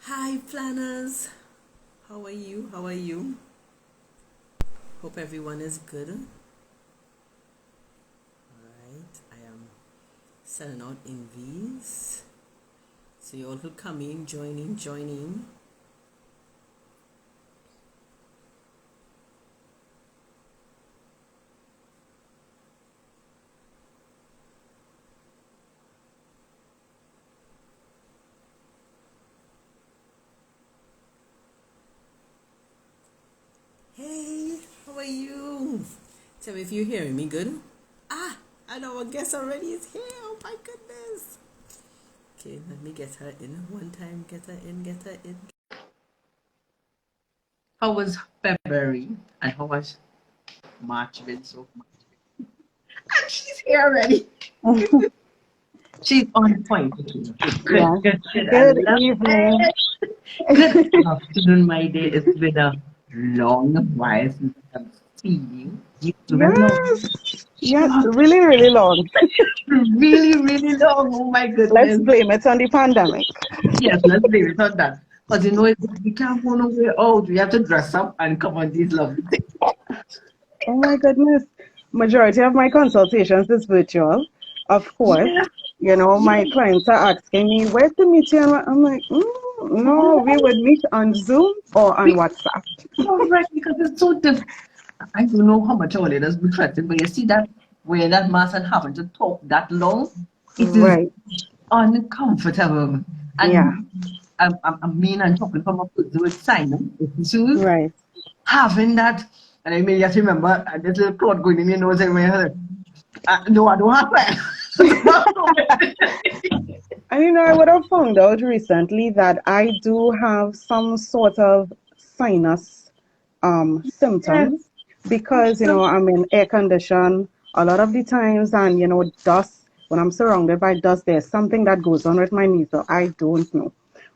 Hi planners, how are you? How are you? Hope everyone is good. Alright, I am sending out invites. So you all could come in, join in. Hey, how are you? Tell me if you're hearing me good. I know our guest already is here. Oh my goodness. Okay, let me get her in one time. Get her in. How was February and how was March been so far? And she's here already. She's on point. Yeah. Good. I Good love evening. it. Good afternoon, my dear. It's been a long while since I've seen you. It's been long. Yes. Yes. Really, really long. Really, really long. Oh my Let's goodness. blame it on the pandemic. Yes, let's leave it on that. But you know, we can't go nowhere out. We have to dress up and come on these lovely things. Oh my goodness. Majority of my consultations is virtual. Of course, Yes, my yes. clients are asking me where to meet you. And I'm like, no, we would meet on Zoom or on WhatsApp. Correct, because it's so different. I don't know how much our leaders be threatened, but you see that wearing that mask and having to talk that long, it is Right. uncomfortable. Yeah. And I mean, I'm talking from a person with sinus issues, Right. having that, and I may just remember this little clot going in your nose and no, I don't have that. And I would have found out recently that I do have some sort of sinus Yes, symptoms because absolutely. I'm in air condition a lot of the times, and dust. When I'm surrounded by dust, there's something that goes on with my nasal. I don't know,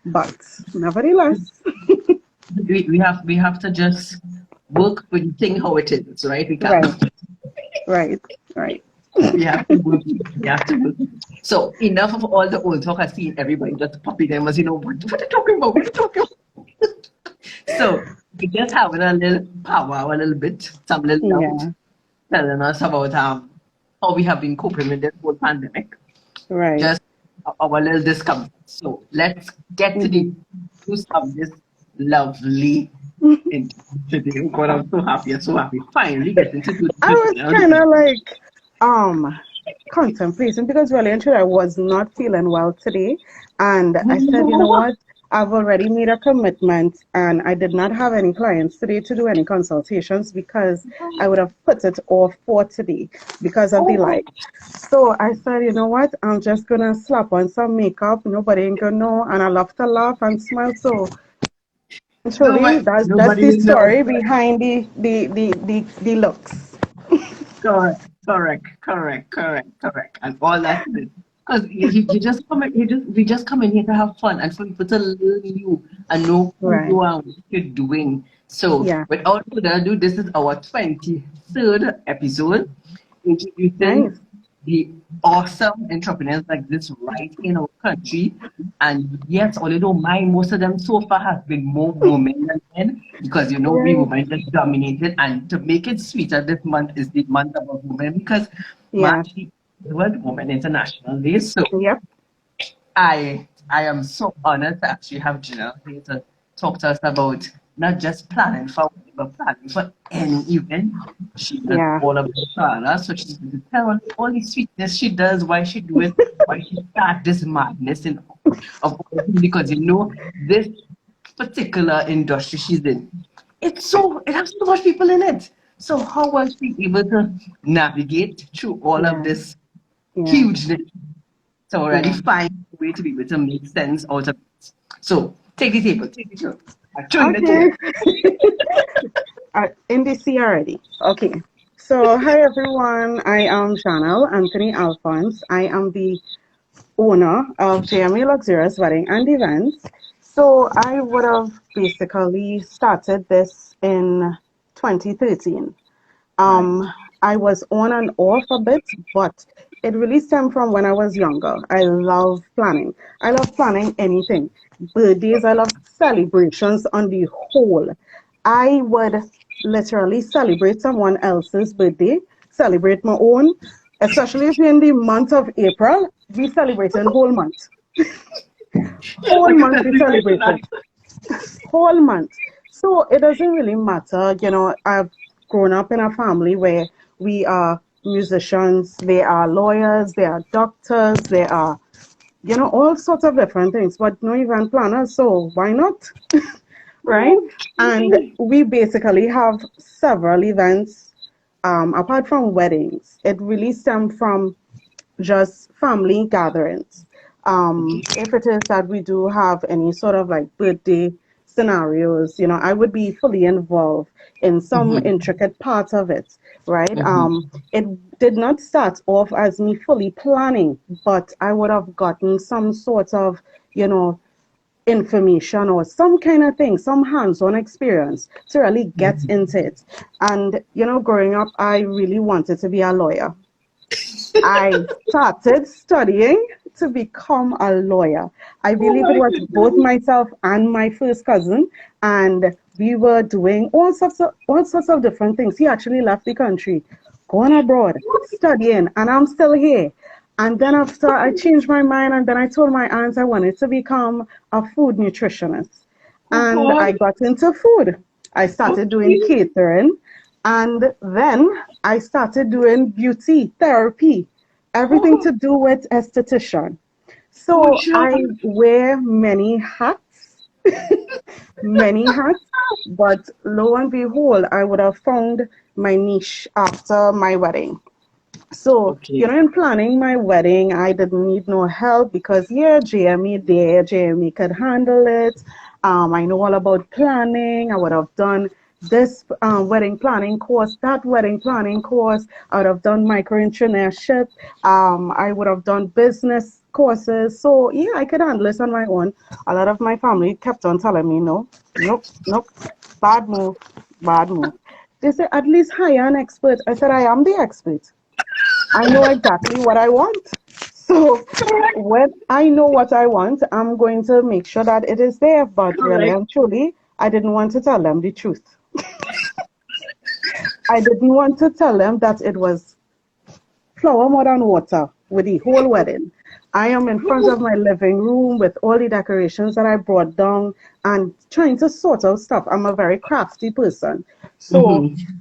but nevertheless, We have to just work with the thing how it is, right? We can't. right, right, right. We have to work. We have to work. So enough of all the old talk. I seen everybody just popping them as what are you talking about? What are you talking about? So we just having a little power, a little bit, some little note Yeah, telling us about how we have been coping with this whole pandemic. right. Just our little discomfort. So let's get to the Hmm. use of this lovely interview today. Oh God, I'm so happy. I'm so happy. Finally getting to do I this. was kind of like contemplating because really and truly I was not feeling well today, and I said, you know No. what? I've already made a commitment, and I did not have any clients today to do any consultations because I would have put it off for today because of the Oh, light. So I said, you know what? I'm just gonna slap on some makeup. Nobody ain't gonna know, and I love to laugh and smile. So truly, that's nobody the will know. story behind the looks. Correct. And all that is it. Because you just come in, we just come in here to have fun and for people to learn you and know who Right. you are and what you're doing. So Yeah. without further ado, this is our 23rd episode introducing Nice. the awesome entrepreneurs like this right in our country. And yes, although mine, most of them so far have been more women than men because we Right. women just dominated. And to make it sweeter, this month is the month of a woman because Yeah. March is World Women International Day. So Yep. I am so honored to actually have Janelle here to talk to us about not just planning for a wedding, but planning for any event. She does Yeah. all of the planner, so she's going to tell us all the sweetness she does, why she do it, why she start this madness of all things, because this particular industry she's in. It has so much people in it. So how was she able to navigate through all of Yeah. this Yeah. hugeness so already Yeah. find a way to be able to make sense out of it. So take the table, take the table. I'm throwing the Okay. table. In the sea already. Okay. So, hi everyone. I am Chanel Anthony Alphonse. I am the owner of JMA Luxurious Wedding and Events. So, I would have basically started this in 2013. Right. Um, I was on and off a bit, but it really stemmed from when I was younger. I love planning. I love planning anything. Birthdays, I love celebrations on the whole. I would literally celebrate someone else's birthday, celebrate my own, especially if you're in the month of April, we celebrating whole month. Yes, Whole I can month we agree with celebrating. that. Whole month. So it doesn't really matter. I've grown up in a family where we are musicians, they are lawyers, they are doctors, they are, all sorts of different things, but no event planners. So why not? Right? And Okay. we basically have several events, apart from weddings. It really stems from just family gatherings. If it is that we do have any sort of like birthday scenarios, I would be fully involved in some Mm-hmm. intricate part of it, right? Mm-hmm. It did not start off as me fully planning, but I would have gotten some sort of, you know, information or some kind of thing, some hands-on experience to really get into it. And, growing up, I really wanted to be a lawyer. I started studying to become a lawyer. I Oh believe it my was both goodness. myself and my first cousin, and we were doing all sorts of different things. He actually left the country, going abroad, studying, and I'm still here. And then after I changed my mind, and then I told my aunts I wanted to become a food nutritionist. Oh And God. I got into food. I started doing Okay. catering, and then I started doing beauty therapy, everything Oh, to do with esthetician. oh, So sure. I wear many hats, but lo and behold, I would have found my niche after my wedding. So, Okay. in planning my wedding, I didn't need no help because, yeah, JMA there, JMA could handle it. I know all about planning. I would have done this wedding planning course, that wedding planning course. I would have done micro-entrepreneurship. I would have done business courses. So, yeah, I could handle this on my own. A lot of my family kept on telling me, no, nope, nope, bad move, bad move. They said, at least hire an expert. I said, I am the expert. I know exactly what I want. So Correct. when I know what I want, I'm going to make sure that it is there. But really Correct. and truly, I didn't want to tell them the truth. I didn't want to tell them that it was flour more than water with the whole wedding. I am in front of my living room with all the decorations that I brought down and trying to sort out stuff. I'm a very crafty person. So Mm-hmm.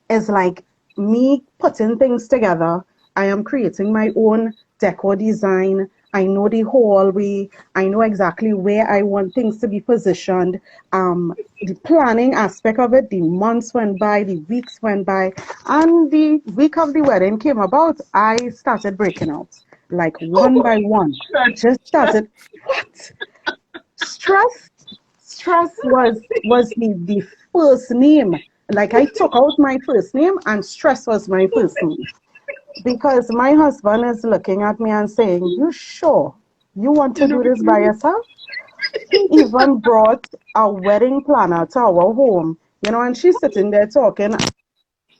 it's like me putting things together. I am creating my own decor design. I know the hallway. I know exactly where I want things to be positioned. The planning aspect of it, the months went by, the weeks went by, and the week of the wedding came about. I started breaking out like one Oh, by one. stress, Just stress. started, what? Stress, stress was the first name. Like I took out my first name and stress was my first name. Because my husband is looking at me and saying, you sure you want You to know, do this by yourself? He even brought a wedding planner to our home, and she's sitting there talking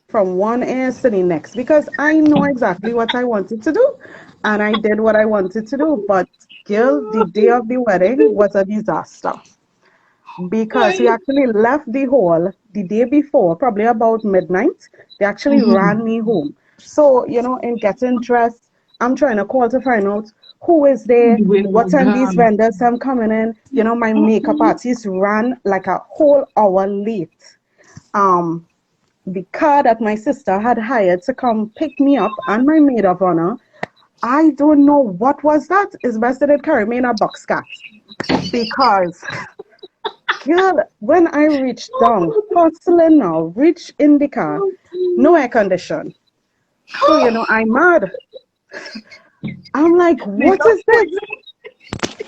from one ear to the next because I know exactly what I wanted to do and I did what I wanted to do. But girl, the day of the wedding was a disaster because we I, actually left the hall the day before, probably about midnight. They actually ran mm-hmm. me home. So, in getting dressed, I'm trying to call to find out who is there, Wait, what time these madam. vendors are coming in. My makeup Mm-hmm. artist ran like a whole hour late. Um, the car that my sister had hired to come pick me up and my maid of honor, I don't know what was that. It's best that it carry me in a box cat because girl, when I reached down, hustling now, reach in the car, no air condition. So, I'm mad. I'm like, what Makeup is for this? you.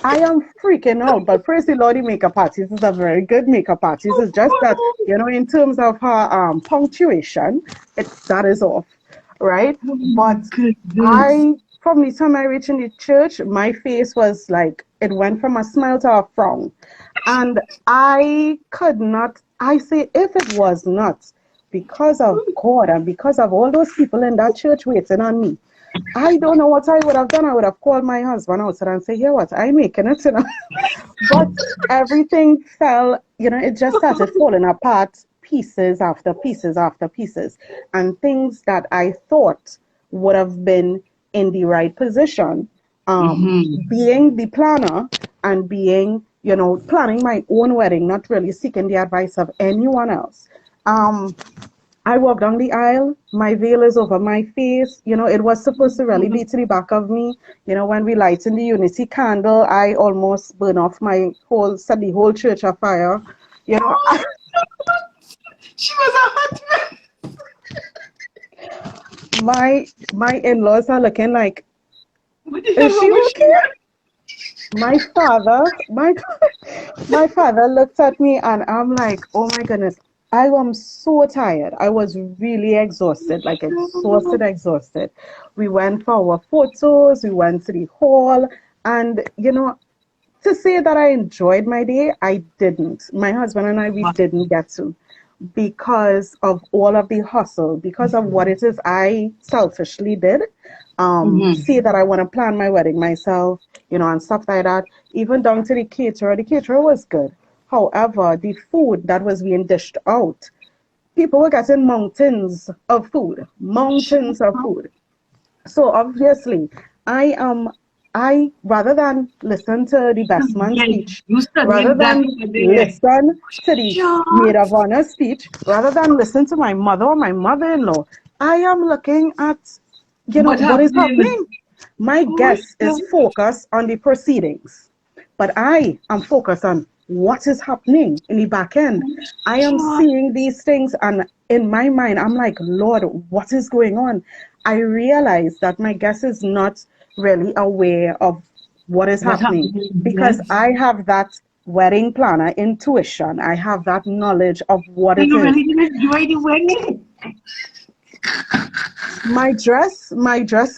I am freaking out. But praise the Lord, the makeup artist is a very good makeup artist. It's just that, in terms of her punctuation, that is off, right? Oh my But goodness. from the time I reached in the church, my face was like, it went from a smile to a frown. And I could not, I say, if it was not because of God and because of all those people in that church waiting on me, I don't know what I would have done. I would have called my husband outside and say, "Here, what? I'm making it, you know." But everything fell, it just started falling apart, pieces after pieces after pieces. And things that I thought would have been in the right position, being the planner and being, planning my own wedding, not really seeking the advice of anyone else. I walk down the aisle, my veil is over my face. It was supposed to really be to the back of me. When we light in the unity candle, I almost burn off set the whole church afire. She was a hot My in-laws are looking like, What the is hell she was she? okay? My father looked at me and I'm like, oh my goodness, I am so tired. I was really exhausted, like exhausted. We went for our photos, we went to the hall, and to say that I enjoyed my day, I didn't. My husband and I, we didn't get to, because of all of the hustle, because of what it is I selfishly did. See that I want to plan my wedding myself, and stuff like that. Even down to the caterer. The caterer was good. However, the food that was being dished out, people were getting mountains of food, mountains of food. So obviously, I rather than listen to the best man speech, You rather studying that than listen to the maid of honor speech, rather than listen to my mother or my mother-in-law, I am looking at, what is happening. My guest is focused on the proceedings, but I am focused on what is happening in the back end. I am seeing these things, and in my mind, I'm like, Lord, what is going on? I realize that my guest is not really aware of what is happening, because I have that wedding planner intuition. I have that knowledge of what it You is. really didn't enjoy the wedding? My dress to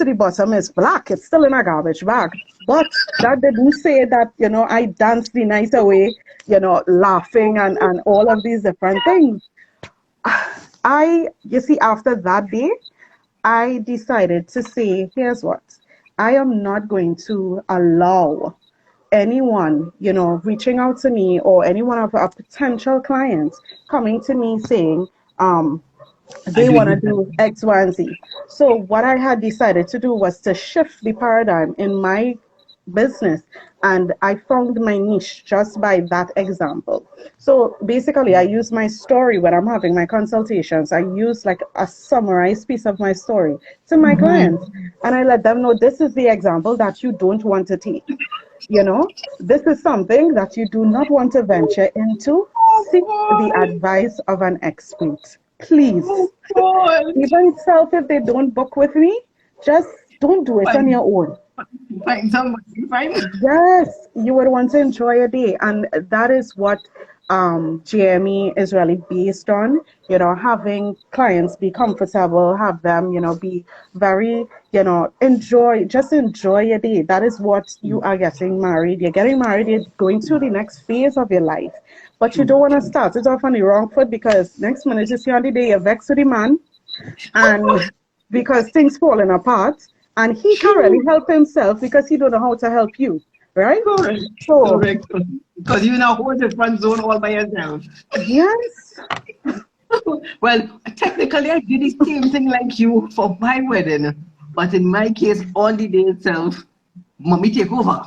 the bottom is black. It's still in a garbage bag. But that didn't say that, I danced the night away, laughing and all of these different things. You see, after that day, I decided to say, here's what. I am not going to allow anyone, reaching out to me, or any one of our potential clients coming to me saying, they want to do X, Y, and Z. So what I had decided to do was to shift the paradigm in my business, and I found my niche just by that example. So basically, I use my story when I'm having my consultations. I use like a summarized piece of my story to my clients, and I let them know this is the example that you don't want to take. This is something that you do not want to venture into. Seek the advice of an expert, please. Even self, if they don't book with me, just don't do it on your own. Find somebody, find me. Yes, you would want to enjoy a day, and that is what JME is really based on. Having clients be comfortable, have them, be very, enjoy a day. That is what you are getting married. You're getting married. You're going through the next phase of your life, but you don't want to start it off on the wrong foot, because next minute you see on the day you're vexed with the man, and because things falling apart. And he can really help himself because he don't know how to help you, right? Correct. So, Correct. Because you now hold the front zone all by yourself. yes. Well, technically, I did the same thing like you for my wedding. But in my case, on the day itself, mommy take over.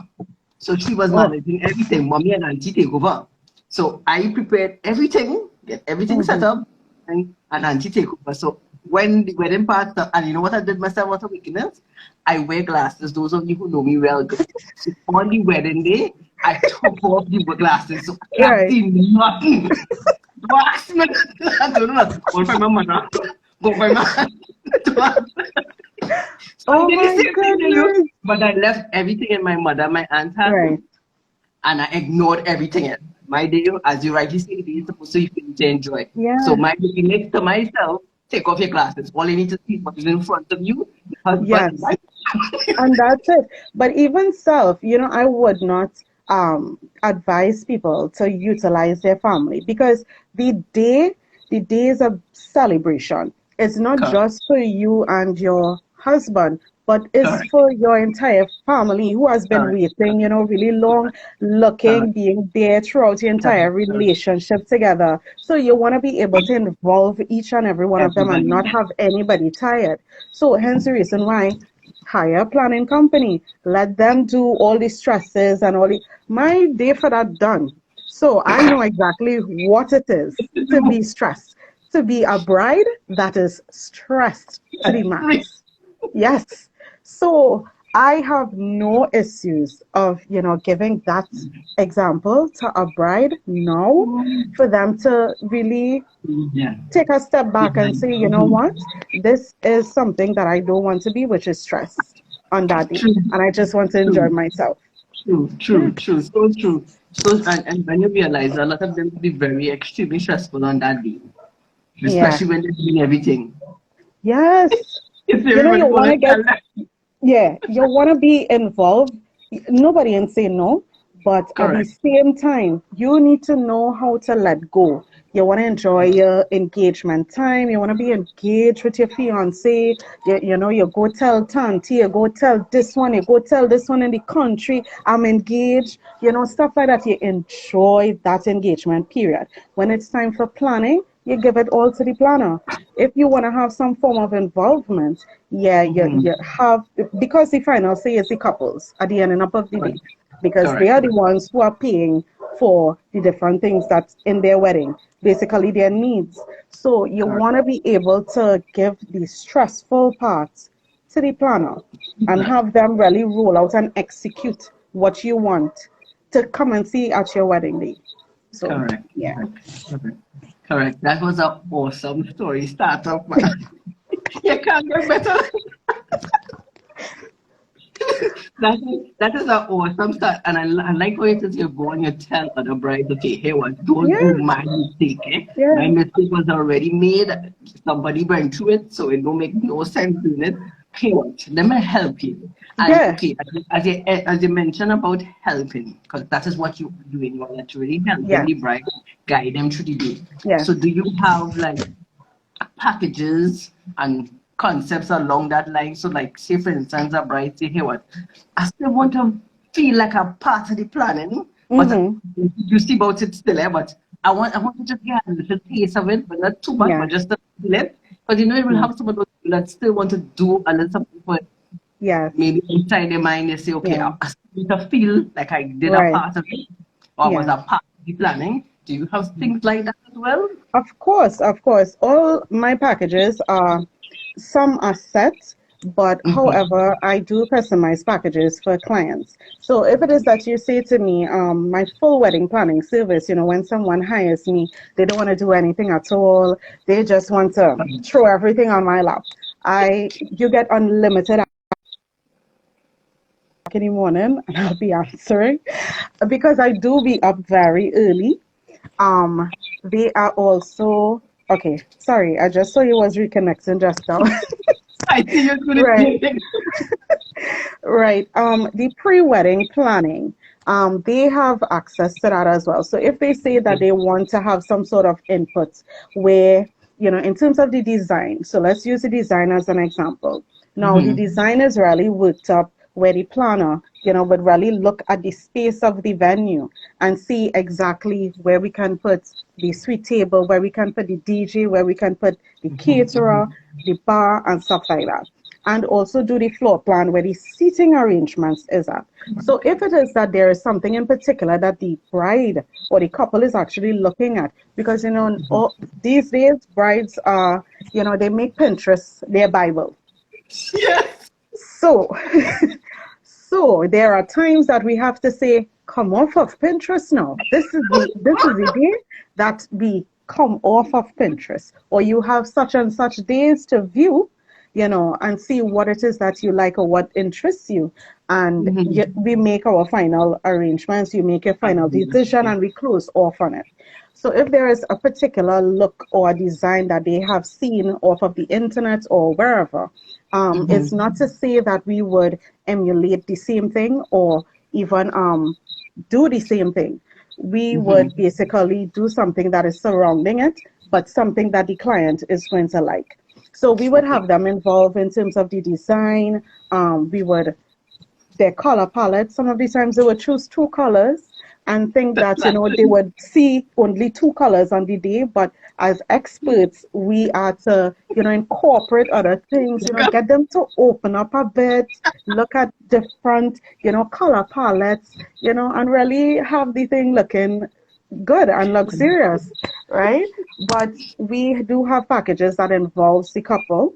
So she was managing everything. Mommy and auntie take over. So I prepared everything, get everything set up, and auntie take over. So when the wedding part started, and you know what I did myself, what a weakness? I wear glasses. Those of you who know me well, so on the wedding day, I took off the glasses. So I can't see nothing. I don't know. Go for my mother. Go for my Oh my goodness. But I left everything in my mother, my aunt's house, and I ignored everything else. My day, as you rightly say, the day is supposed to be to enjoy. Yeah. So my next to myself, take off your glasses. All you need to see is what is in front of you. Yes. And that's it. But even self, I would not advise people to utilize their family, because the day is a celebration. It's not just for you and your husband, but it's Correct. for your entire family who has been Correct. waiting, really long, looking, Correct. being there throughout your entire Correct. Correct. relationship together. So you want to be able to involve each and every one of them and Everybody. not have anybody tired. So hence the reason why hire a planning company. Let them do all the stresses and all the my day for that done. So I know exactly what it is to be stressed. To be a bride that is stressed to the max. Yes. So I have no issues of, giving that example to a bride now for them to really Yeah. take a step back and say, you know Mhm. what, this is something that I don't want to be, which is stress on that day. True. And I just want to enjoy True. myself. True. Yeah. True. True. So true. So and when you realize a lot of them will be very extremely stressful on that day, Yeah. especially when they're doing everything. Yes. If You everybody want want to to get tell them. Yeah, you want to be involved. Nobody can say no, but at the Correct. same time, you need to know how to let go. You want to enjoy your engagement time. You want to be engaged with your fiance. You go tell Tanti, you go tell this one, you go tell this one in the country, I'm engaged. Stuff like that. You enjoy that engagement period. When it's time for planning, you give it all to the planner. If you want to have some form of involvement, yeah, Mm-hmm. you have, because the final say is the couples at the end of the day, Correct. because they Correct. are the Correct. ones who are paying for the different things that's in their wedding, basically their needs. So you Correct. want to be able to give the stressful parts to the planner and Correct. have them really roll out and execute what you want to come and see at your wedding day. So, Correct. yeah. Correct. Correct. Correct. That was an awesome story. Start off, man. You can't get better. That is an awesome start, and I like how it is you go and you tell other brides, okay, hey, what? Don't do Yeah, my mistake. Eh? My yeah, mistake was already made. Somebody went through it, so it don't make no sense doing it. Hey, what? Let me help you. And yeah, okay, as you mentioned about helping, because that is what you are doing. You're literally helping yes, the bride, guide them through the day. yes. So, do you have like packages and concepts along that line. So, like, say for instance, a bride say, "Hey, what? I still want to feel like a part of the planning, but Mm-hmm. you see about it still, eh? But I want to just get a little taste of it, but not too much, but Yes, just a feel it. Because you know, you will yes, have some of those people that still want to do a little something for it. yes, Maybe inside their mind, they say, "Okay, yeah, I still want to feel like I did a right, part of it, or I was yeah. a part of the planning." Do you have things like that as well? Of course, of course. All my packages are, some are set, but Mm-hmm. however, I do customize packages for clients. So if it is that you say to me, my full wedding planning service, when someone hires me, they don't want to do anything at all. They just want to throw everything on my lap. You get unlimited in the morning and I'll be answering because I do be up very early. Um, they are also okay. Sorry, I just saw you was reconnecting just now. I think you're doing the Right, same thing. right. The pre-wedding planning, they have access to that as well. So if they say that they want to have some sort of input where, in terms of the design, so let's use the design as an example. Now, the Mm-hmm. design is really worked up where the planner, would really look at the space of the venue and see exactly where we can put the suite table, where we can put the DJ, where we can put the caterer, the bar, and stuff like that, and also do the floor plan where the seating arrangements is at. So if it is that there is something in particular that the bride or the couple is actually looking at, because these days brides are, they make Pinterest their Bible. Yes. So so there are times that we have to say, come off of Pinterest now. This is the day that we come off of Pinterest. Or you have such and such days to view, and see what it is that you like or what interests you. And Mm-hmm. we make our final arrangements, you make your final decision, and we close off on it. So if there is a particular look or design that they have seen off of the internet or wherever, it's Mm-hmm. not to say that we would emulate the same thing or even do the same thing. We would basically do something that is surrounding it, but something that the client is going to like. So we would Okay. have them involved in terms of the design. We would their color palette. Some of the times they would choose two colors and think that, they would see only two colors on the day. But as experts, we are to, incorporate other things, get them to open up a bit, look at different, color palettes, and really have the thing looking good and luxurious, right? But we do have packages that involves the couple.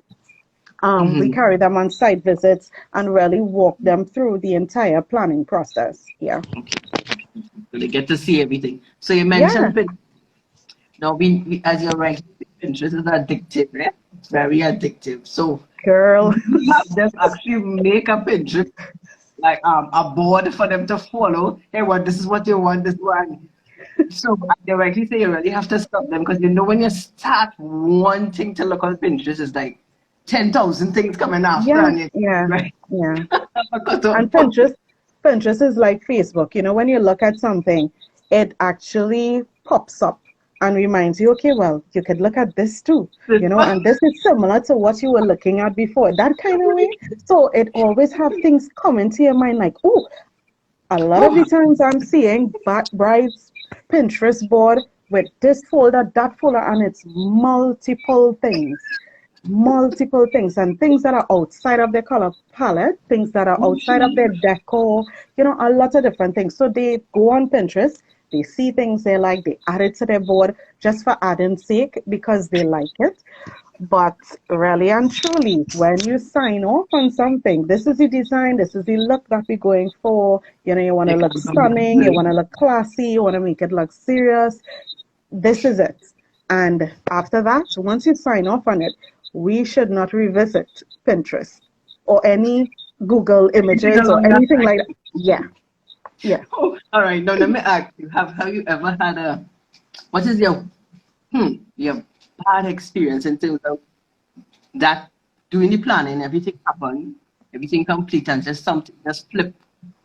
We Mm-hmm. carry them on site visits and really walk them through the entire planning process. Yeah. So they get to see everything. So you Yeah, mentioned Pinterest. Now, as you're right, Pinterest is addictive, right? It's very addictive. So girl. we have them actually make a Pinterest, like a board for them to follow. Hey, this is what you want, this one. So I directly say you really have to stop them because when you start wanting to look on Pinterest, it's like 10,000 things coming after, Yeah, and you yeah, right. yeah. Cut off. And Pinterest is like Facebook. When you look at something, it actually pops up and reminds you, okay, well, you could look at this too, and this is similar to what you were looking at before, that kind of way. So it always have things come into your mind like, oh, a lot of the times I'm seeing brides Pinterest board with this folder, that folder, and it's multiple things and things that are outside of their color palette, things that are outside of their decor, a lot of different things. So they go on Pinterest, they see things they like, they add it to their board just for adding sake because they like it. But really and truly, when you sign off on something, this is the design, this is the look that we're going for. You want to It look comes from stunning, you want to look classy, you want to make it look serious. This is it. And after that, once you sign off on it, we should not revisit Pinterest or any Google everything images or along that anything line. like that. Yeah, yeah. All right, now let me ask you: Have you ever had what is your bad experience in terms of that doing the planning, everything happened, everything complete, and just something just flip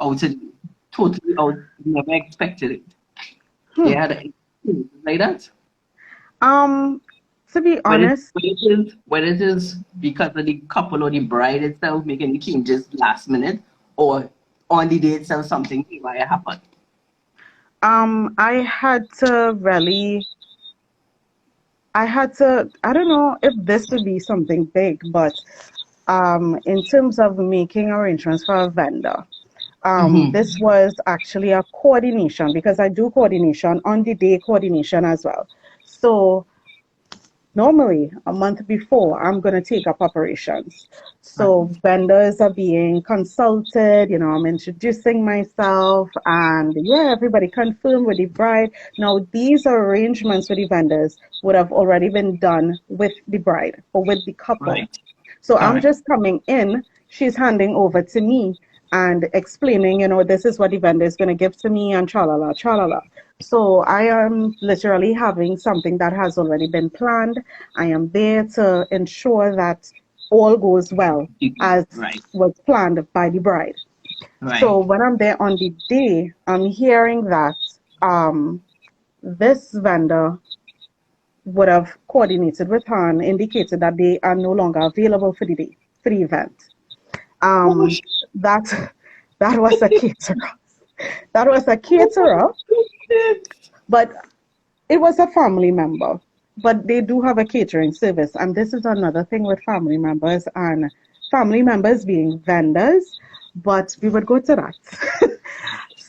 out of you, totally out, you never expected it. You Hmm. had an experience like that? Um, to be Whether it, honest, whether it is because of the couple or the bride itself making the changes last minute, or on the day itself something might happen. I had to really I don't know if this would be something big, but in terms of making arrangements for a vendor, Mm-hmm. this was actually a coordination because I do coordination on the day coordination as well. So normally a month before, I'm going to take up operations. Right. So vendors are being consulted, I'm introducing myself, and yeah, everybody confirmed with the bride. Now, these arrangements with the vendors would have already been done with the bride or with the couple. Right. So I'm Correct. just coming in, she's handing over to me and explaining, this is what the vendor is going to give to me and tralala, tralala. So I am literally having something that has already been planned. I am there to ensure that all goes well as Right. was planned by the bride. So Right. when I'm there on the day, I'm hearing that um, this vendor would have coordinated with her and indicated that they are no longer available for the day, for the event. Oh, Um, that that was a caterer. That was a caterer, shit. but it was a family member. But they do have a catering service, and this is another thing with family members being vendors. But we would go to that.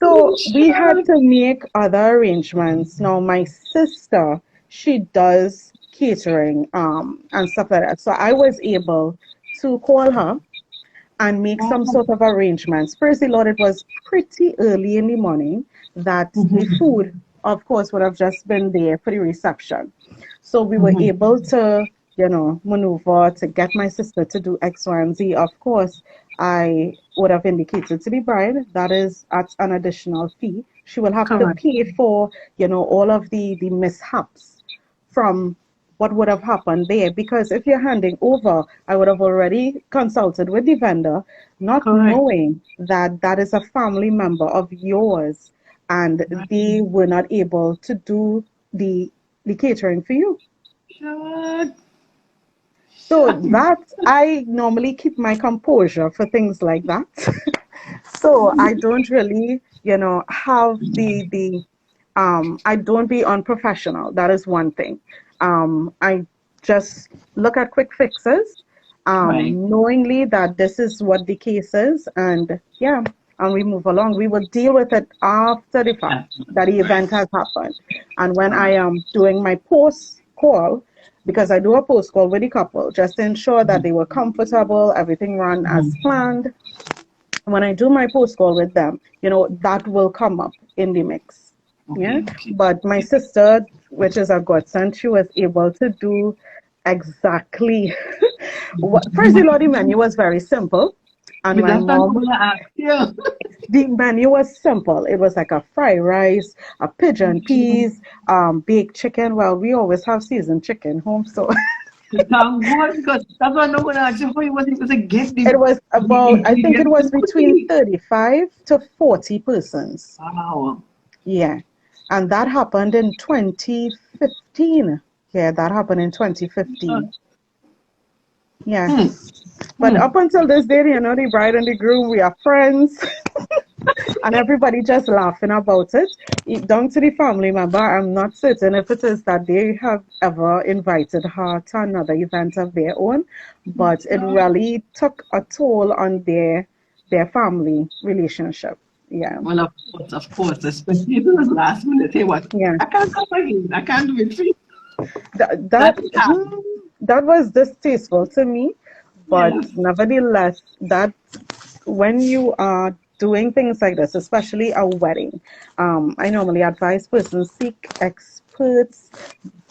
Oh, So we had shit. to make other arrangements. Now my sister, she does catering and stuff like that. So I was able to call her and make some sort of arrangements. Praise the Lord, it was pretty early in the morning that the food, of course, would have just been there for the reception. So we were able to, maneuver to get my sister to do X, Y, and Z. Of course, I would have indicated to the bride that is at an additional fee. She will have to Correct. pay for, all of the mishaps from what would have happened there. Because if you're handing over, I would have already consulted with the vendor, not Correct. knowing that that is a family member of yours and Right. they were not able to do the catering for you. Shit. So that I normally keep my composure for things like that. So I don't really, have I don't be unprofessional. That is one thing. I just look at quick fixes, Right. knowingly that this is what the case is, and yeah, and we move along. We will deal with it after the fact That's that the right. event has happened. And when I Right. am doing my post call, because I do a post call with the couple, just to ensure that they were comfortable, everything ran as Mhm. planned. When I do my post call with them, that will come up in the mix. Yeah. Okay. Okay. But my sister, which is a godsend, she was able to do exactly what. First, the Lottie menu was very simple. And But my that's what I'm mom, going to ask you. the menu was simple. It was like a fried rice, a pigeon peas, baked chicken. Well, we always have seasoned chicken home, so Thank God, because that's what I'm going to ask you. How you was able to get it was the about, I think it ingredients was so between quickly? 35 to 40 persons. Wow. Yeah. And that happened in 2015. Yeah, that happened in 2015. Yeah. Hmm. But Hmm. up until this day, the bride and the groom, we are friends. And everybody just laughing about it. Down to the family member, I'm not certain if it is that they have ever invited her to another event of their own, but it really took a toll on their family relationship. Yeah. Well, of course, especially if it was last minute. Hey, what? Yeah. I can't come again. I can't do it for you. That That that is hard. that was distasteful to me, but Yes. nevertheless, that when you are doing things like this, especially a wedding, I normally advise persons seek experts,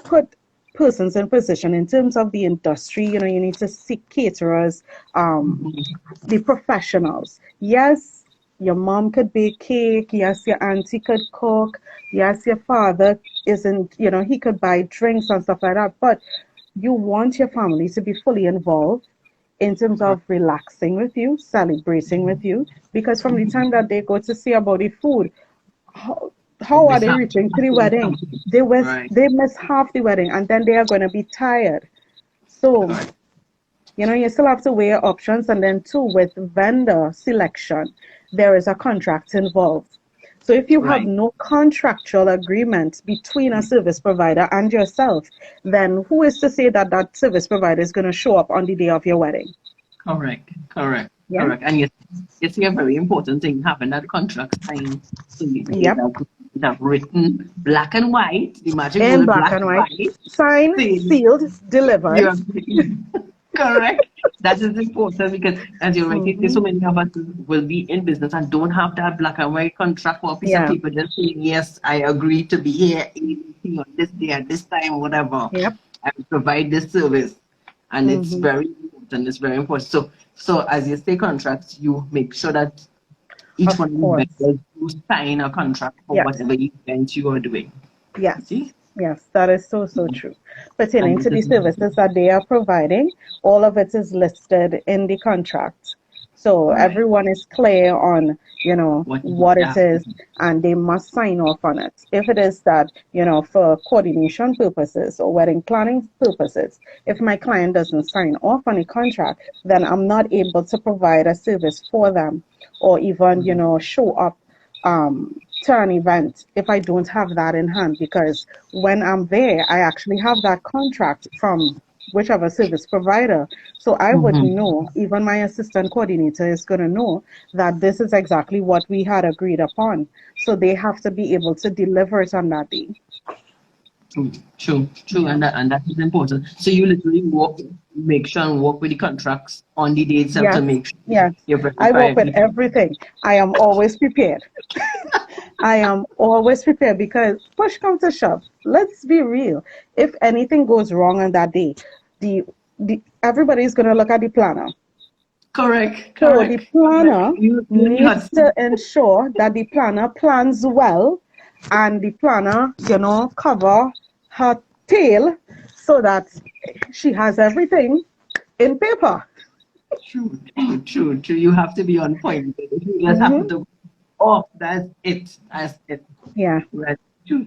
put persons in position in terms of the industry. You need to seek caterers, Mhm. the professionals. Yes, your mom could bake cake. Yes, your auntie could cook. Yes, your father isn't, he could buy drinks and stuff like that. But you want your family to be fully involved in terms Correct. of relaxing with you, celebrating with you, because from the time that they go to see about the food, how, They how are miss they out reaching to the on wedding? something. Right. They miss half the wedding, and then they are going to be tired. So Correct. you still have to weigh your options. And then, two, with vendor selection, there is a contract involved. So, if you have Right. no contractual agreement between a service provider and yourself, then who is to say that that service provider is going to show up on the day of your wedding? Correct. Correct. Yeah. Correct. And yes, it's a very important thing having that contract signed. So Yep. they have written black and white, the magic In word black black and and white. white, Signed, saying sealed, you delivered. agree. Correct. That is important because, as you're right, there's Hmm. so many of us will be in business and don't have that black and white contract or a piece of Yeah. paper just saying, yes, I agree to be here anything on this day at this time, whatever, Yep. and provide this service. And it's Hmm. very important. It's very important. So as you say contracts, you make sure that each Of one of the course. vendors do sign a contract for Yes. whatever event you are doing. Yes, See? yes, that is so, so true. Pertaining And to this the is services that they are providing, all of it is listed in the contract. So right. everyone is clear on, What you what it have to is, do. and they must sign off on it. If it is that, for coordination purposes or wedding planning purposes, if my client doesn't sign off on a contract, then I'm not able to provide a service for them or even, show up to an event if I don't have that in hand, because when I'm there, I actually have that contract from whichever service provider. So I would Mhm. know, even my assistant coordinator is going to know that this is exactly what we had agreed upon. So they have to be able to deliver it on that day. True, true, true, Yeah. and that is important. So you literally make sure and work with the contracts on the day itself to Yes, make sure yes. you I verify work with everything. everything. I am always prepared. I am always prepared because push comes to shove. Let's be real. If anything goes wrong on that day, the everybody's gonna look at the planner. Correct, So the correct, correct. planner You in the hot needs seat. to ensure that the planner plans well, and the planner, cover her tail so that she has everything in paper. True, true, true, true. You have to be on point. If you just happen Hmm. to, oh, that's it. That's it. Yeah. Right. True.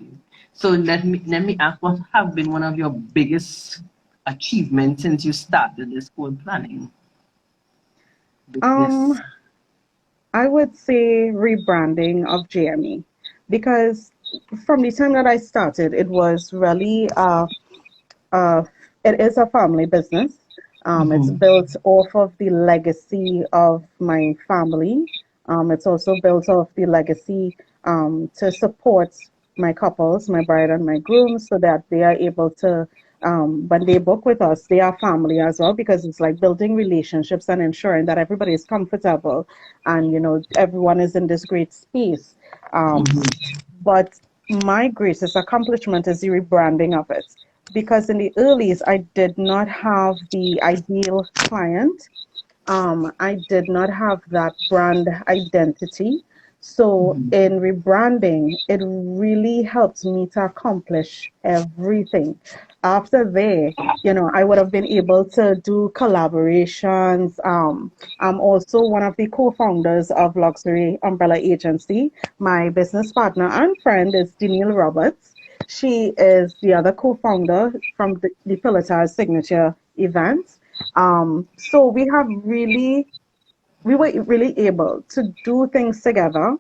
So let me ask, what have been one of your biggest achievement since you started this whole planning Um, business? I would say rebranding of JME because from the time that I started, it was really uh, it is a family business. It's Mm-hmm. built off of the legacy of my family. It's also built off the legacy to support my couples, my bride and my groom, so that they are able to, when they book with us, they are family as well, because it's like building relationships and ensuring that everybody is comfortable and, everyone is in this great space. Um, Mm-hmm. but my greatest accomplishment is the rebranding of it. Because in the earlies, I did not have the ideal client. I did not have that brand identity. So Mm-hmm. in rebranding, it really helped me to accomplish everything. After there, I would have been able to do collaborations. I'm also one of the co-founders of Luxury Umbrella Agency. My business partner and friend is Danielle Roberts. She is the other co-founder from the Pilatar Signature events. So we were really able to do things together.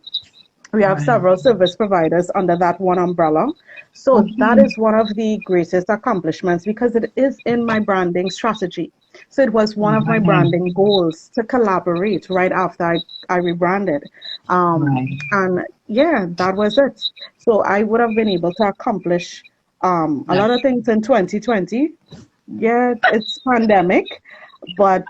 We have Right. several service providers under that one umbrella. So that Okay. is one of the greatest accomplishments because it is in my branding strategy. So it was one of my Right. branding goals to collaborate right after I rebranded. Right. And yeah, that was it. So I would have been able to accomplish a Yeah. lot of things in 2020. Yeah, it's pandemic, but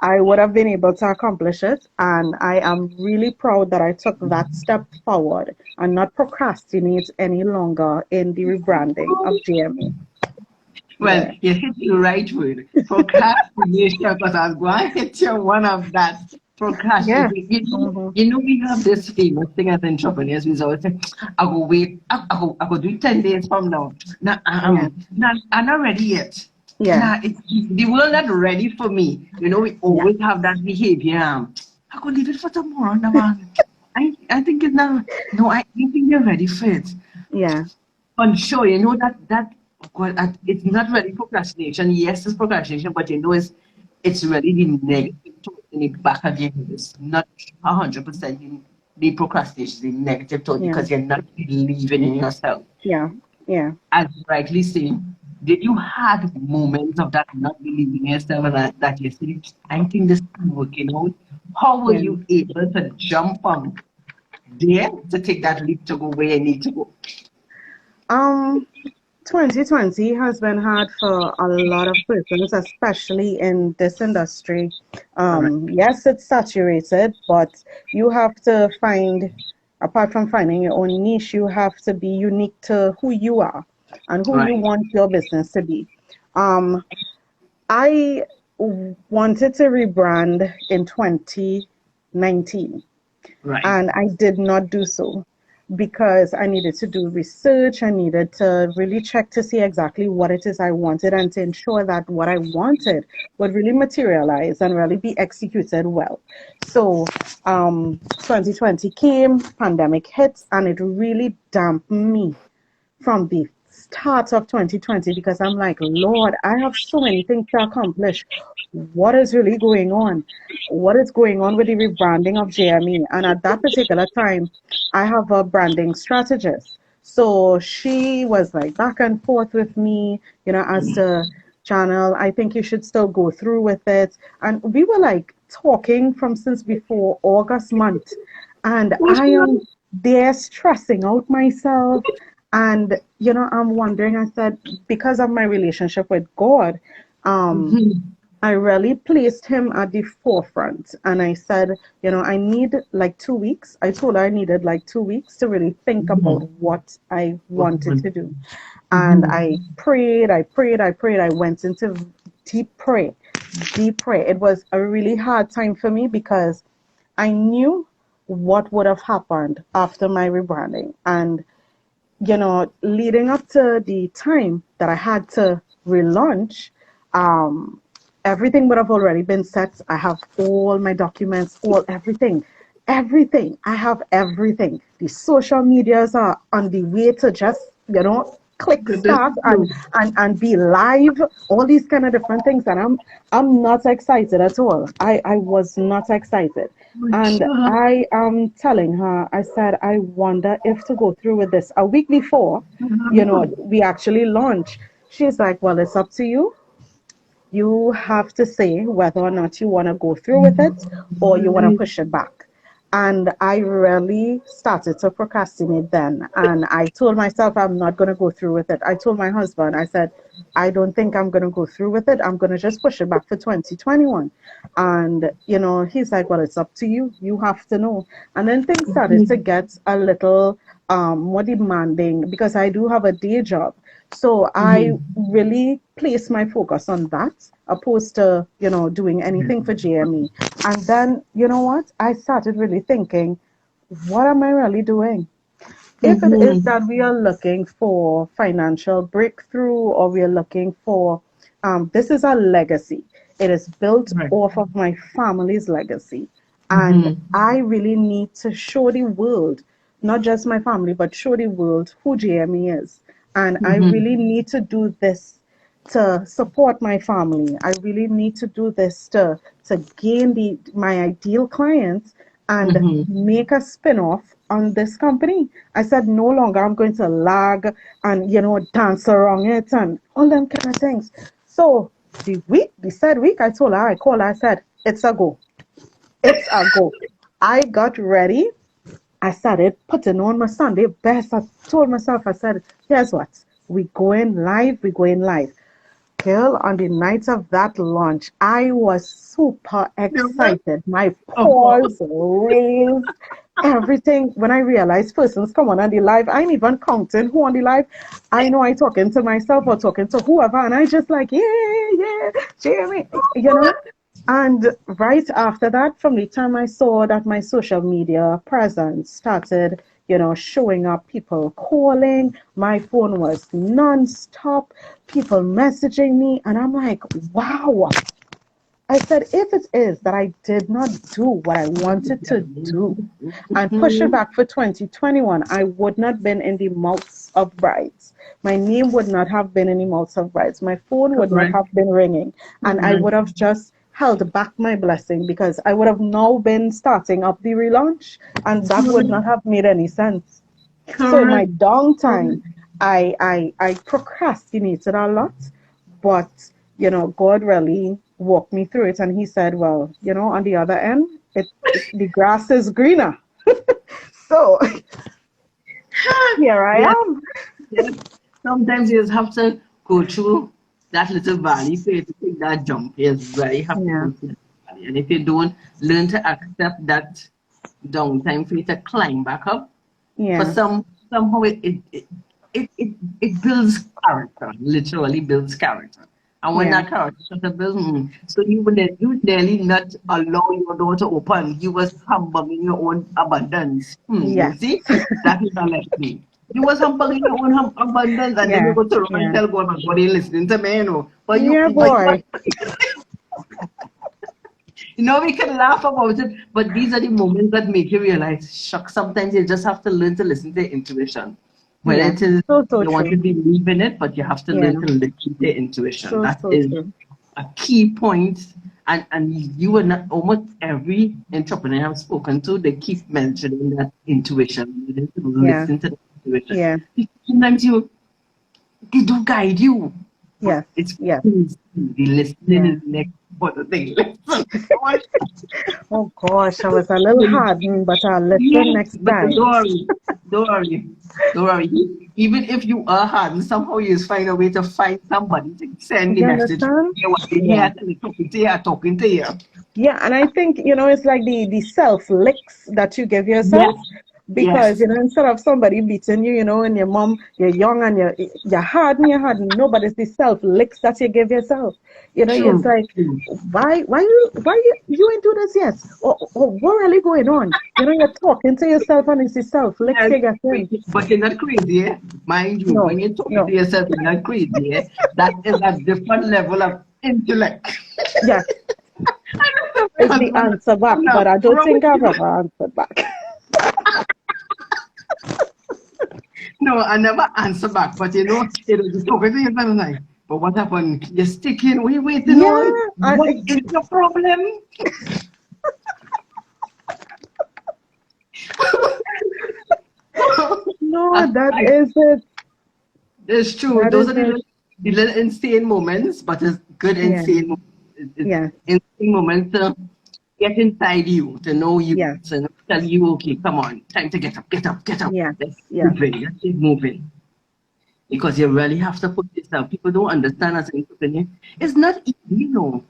I would have been able to accomplish it. And I am really proud that I took that step forward and not procrastinate any longer in the rebranding of GME. Well, Yeah. you hit the right word. Procrastination, because I was going to hit you one of that. Yes. Procrastination. Hmm. We have this famous thing as entrepreneurs. We always say, I go wait, I go do it 10 days from now. Now, Yeah. I'm not ready yet. Yeah. Nah, the world not ready for me. We Yeah. always have that behavior. I go leave it for tomorrow. No, man. I think it's not, no, I don't think they're ready for it. Yeah. Unsure, that well, it's not really procrastination. Yes, it's procrastination, but it's really the negative thought in the back of your head. It's not 100% the procrastination, the negative thought, Yeah. because you're not believing in yourself. Yeah. Yeah. As you rightly saying, did you have moments of that not believing in yourself and that you said, I think this is working out? How were Yeah. you able to jump from there to take that leap to go where you need to go? Um, 2020 has been hard for a lot of persons, especially in this industry. All right. Yes, it's saturated, but you have to find, apart from finding your own niche, you have to be unique to who you are and who you Right. want your business to be. Um, I wanted to rebrand in 2019 Right. and I did not do so because I needed to do research. I needed to really check to see exactly what it is I wanted and to ensure that what I wanted would really materialize and really be executed well. So 2020 came, pandemic hit, and it really damped me from the start of 2020 because I'm like, Lord, I have so many things to accomplish. What is really going on? What is going on with the rebranding of JME? And at that particular time, I have a branding strategist. So she was like back and forth with me, as to channel, I think you should still go through with it. And we were like talking from since before August month. And I am there stressing out myself. And, I'm wondering, I said, because of my relationship with God, um, Mhm. I really placed him at the forefront. And I said, I need like 2 weeks. I told her I needed like 2 weeks to really think about Mhm. what I wanted to do. And Mhm. I prayed, I prayed, I prayed. I went into deep prayer, deep prayer. It was a really hard time for me because I knew what would have happened after my rebranding. And leading up to the time that I had to relaunch, um, everything would have already been set. I have all my documents, everything, everything. I have everything. The social medias are on the way to just, click That is start true. and be live, all these kind of different things. And I'm not excited at all. I was not excited. And Sure. I am telling her, I said, I wonder if to go through with this. A week before, we actually launch. She's like, well, it's up to you. You have to say whether or not you want to go through with it or you want to Right. push it back. And I really started to procrastinate then. And I told myself I'm not going to go through with it. I told my husband, I said, I don't think I'm going to go through with it. I'm going to just push it back for 2021. And, he's like, well, it's up to you. You have to know. And then things started to get a little more demanding because I do have a day job. So I Mhm. really place my focus on that opposed to, doing anything for JME. And then, you know what? I started really thinking, what am I really doing? If it is Mhm. that we are looking for financial breakthrough or we are looking for, this is a legacy. It is built Right. off of my family's legacy. And Mhm. I really need to show the world, not just my family, but show the world who JME is. And I Mhm. really need to do this to support my family. I really need to do this to gain my ideal clients and Mhm. make a spin-off on this company. I said no longer I'm going to lag and dance around it and all them kind of things. So the said week, I told her, I called her, I said, it's a go. It's a go. I got ready. I started putting on my Sunday best. I told myself, I said, here's what. We going live, we going live. Girl, on the night of that launch, I was super You will? excited. My Of course. paws raised, everything. When I realized persons come on the live, I ain't even counting who on the live. I know I talking to myself or talking to whoever, and I just like, yeah, Jeremy, And right after that, from the time I saw that my social media presence started, showing up, people calling, my phone was nonstop, people messaging me, and I'm like, wow. I said, if it is that I did not do what I wanted to do and push it Mhm. back for 2021, I would not been in the mouths of brides. My name would not have been in the mouths of brides. My phone would not Correct. have been ringing. And I Correct. would have just held back my blessing because I would have now been starting up the relaunch and that would Correct. not have made any sense. So in my Correct. downtime, I procrastinated a lot, but God really walked me through it, and He said, "Well, on the other end, the grass is greener." So here I Yes. am. Yes. Sometimes you just have to go through that little valley for you to take that jump. Yes, right. You have to Yeah, go through that valley. And if you don't learn to accept that downtime for you to climb back up, for yeah, somehow it builds character, literally builds character. And when yeah, that character starts to build, so you nearly not allow your door to open. You was humbling your own abundance. You yes, see, that is a lesson. You was humbling your own abundance, and then you yeah, go to run and yeah, tell God, "My God, ain't listening to me, But yeah, boy. we can laugh about it, but these are the moments that make you realize, shucks, sometimes you just have to learn to listen to your intuition. Whether Yeah, it is so you want true. to believe in it, but you have to Yeah, learn to listen to your intuition. That so is true. a key point. And you and almost every entrepreneur I've spoken to, they keep mentioning that intuition. You need to Yeah, listen to the intuition. yeah, Sometimes they do guide you, but yes, it's yes, the listening yeah. is the next important thing. Listen. Oh gosh, I was a little hardened, but I'll listen Yes, next but time. don't worry, don't worry. Even if you are hard, and somehow you just find a way to find somebody to send the You message. understand? You what they Yeah. hear, and they talking to you. Yeah, and I think, it's like the self licks that you give Yes, yourself because, yes, instead of somebody beating you, and your mom, you're young and you're hard, no, but it's the self licks that you give yourself. It's true, like, true. why you ain't do this yet? Or what really going on? You're talking to yourself and it's the self licks Yes, you get in. but you're not crazy, eh? Mind you, No, when you're talking to no. yourself, you're not crazy, eh? That is a different level of intellect. Yes, My is the husband, answer back, I'm but not I don't wrong think with I've you. ever answered back. No, I never answer back, but you know, it was just talking to you, and I'm like, but what happened? You're sticking, what you waiting on? Yeah, What is your problem? no, I, that I, is it. it's true. That Those is are it. the little insane moments, but it's good Yeah, insane moments. It's yeah, insane moments to get inside you, to know you, yeah, to tell you, okay, come on, time to get up, get up, get up. yeah, Let's yeah. move in, let's keep moving. Because you really have to put yourself. People don't understand as an entrepreneur. It's not easy, you know.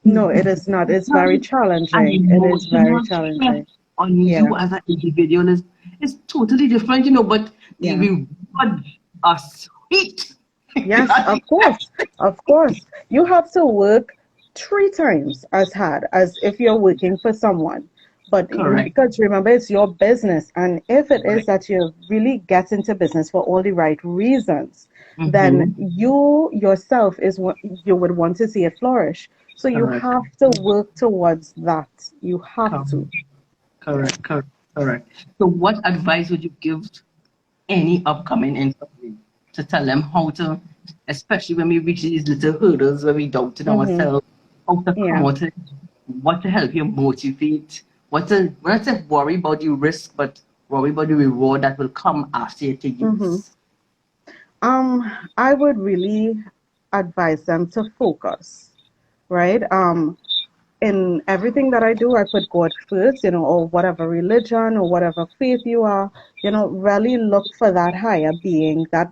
No, it is not. It's It's not very an challenging. It is very emotional stress challenging. on Yeah, you as an individual is totally different, you know, but the yeah. reward are sweet. Yes, of course. Of course. You have to work three times as hard as if you're working for someone. But Correct. because remember, it's your business. And if it is Correct. that you really get into business for all the right reasons, then Mm-hmm. you yourself is what you would want to see it flourish. So you Correct. have to work towards that. You have Correct. to. Yeah. Correct. Correct. Correct. So what advice would you give any upcoming entrepreneur to tell them how to, especially when we reach these little hurdles where we doubt in Mm-hmm. ourselves, how to come Yeah. out of it, what to help you motivate, what to not to worry about the risk, but worry about the reward that will come after you take the Mm-hmm. risk. I would really advise them to focus, right? In everything that I do, I put God first, or whatever religion or whatever faith you are, really look for that higher being, that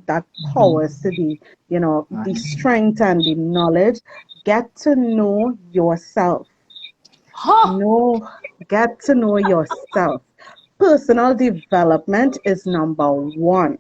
powers Mm-hmm. to the, the Right. strength and the knowledge. Get to know yourself. Huh? Know, get to know yourself. Personal development is number one.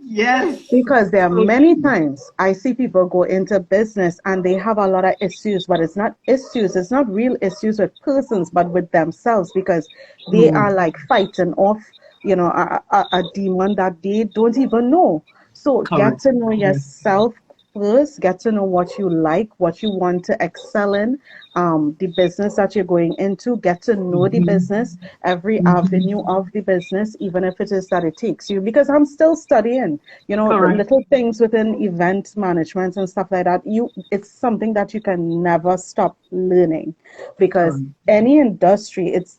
Yes. Because there are So many true. times I see people go into business and they have a lot of issues, but it's not issues, it's not real issues with persons, but with themselves because they True. are like fighting off, a demon that they don't even know. So get Correct. to know Correct. yourself first, get to know what you like, what you want to excel in, the business that you're going into, get to know the Mm-hmm. business, every Mm-hmm. avenue of the business, even if it is that it takes you, because I'm still studying, Correct. little things within event management and stuff like that. It's something that you can never stop learning because Correct. any industry, it's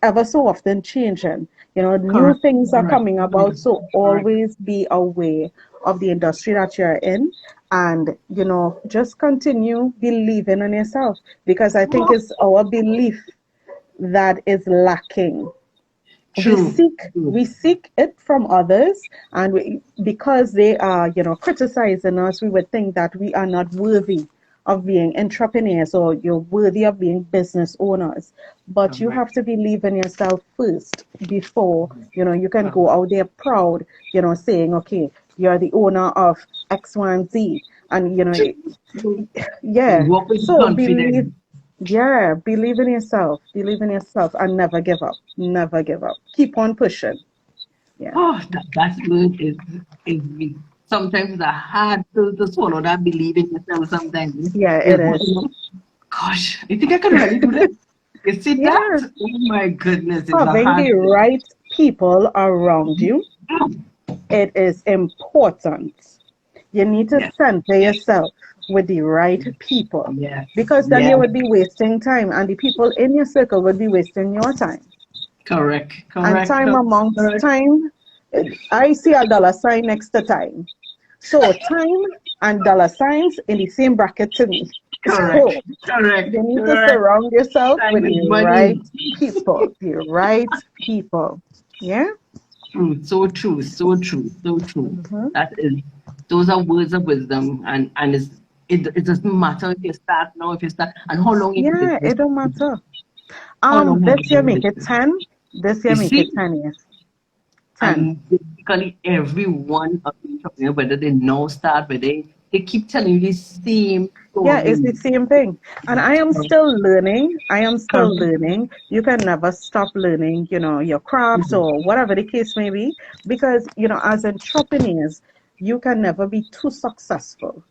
ever so often changing. New Correct. things are Correct. coming about, Correct. so Correct. always be aware of the industry that you're in and, just continue believing in yourself because I think it's our belief that is lacking. we True. seek True. we seek it from others, and because they are criticizing us, we would think that we are not worthy of being entrepreneurs or you're worthy of being business owners, but you Correct. have to believe in yourself first before you can Correct. go out there proud, saying, okay, you're the owner of X, Y, and Z, and yeah. Walk with So believe, confidence. yeah, believe in yourself, and never give up. Never give up. Keep on pushing. Yeah. Oh, that word is sometimes it's hard to swallow that believe in yourself sometimes. Yeah, It's it what, is. gosh, you think I can really do this? You see that? Yeah. Oh my goodness, it's a Having hard the thing. right people around you, it is important. You need to Yes, center yourself with the right people yes, because then you yes. would be wasting time and the people in your circle would be wasting your time. Correct, And correct, time correct, amongst correct, time, I see a dollar sign next to time. So time and dollar signs in the same bracket to me. correct, So correct, you need to correct. surround yourself with Time is the right money. people. The right people. Yeah? True, so true, so true, so true. Hmm. That is, those are words of wisdom, and it doesn't matter if you start now, if you start, and how long you've been Yeah, in it this. don't matter. How long have you This year been in make this it business? 10. This year You make it see, 10 years. 10. and basically every one of the entrepreneurs, whether they now start, whether they keep telling you the same Yeah, it's story. the same thing. And I am still learning. I am still Correct. learning. You can never stop learning, your crafts or whatever the case may be, because, as entrepreneurs, you can never be too successful.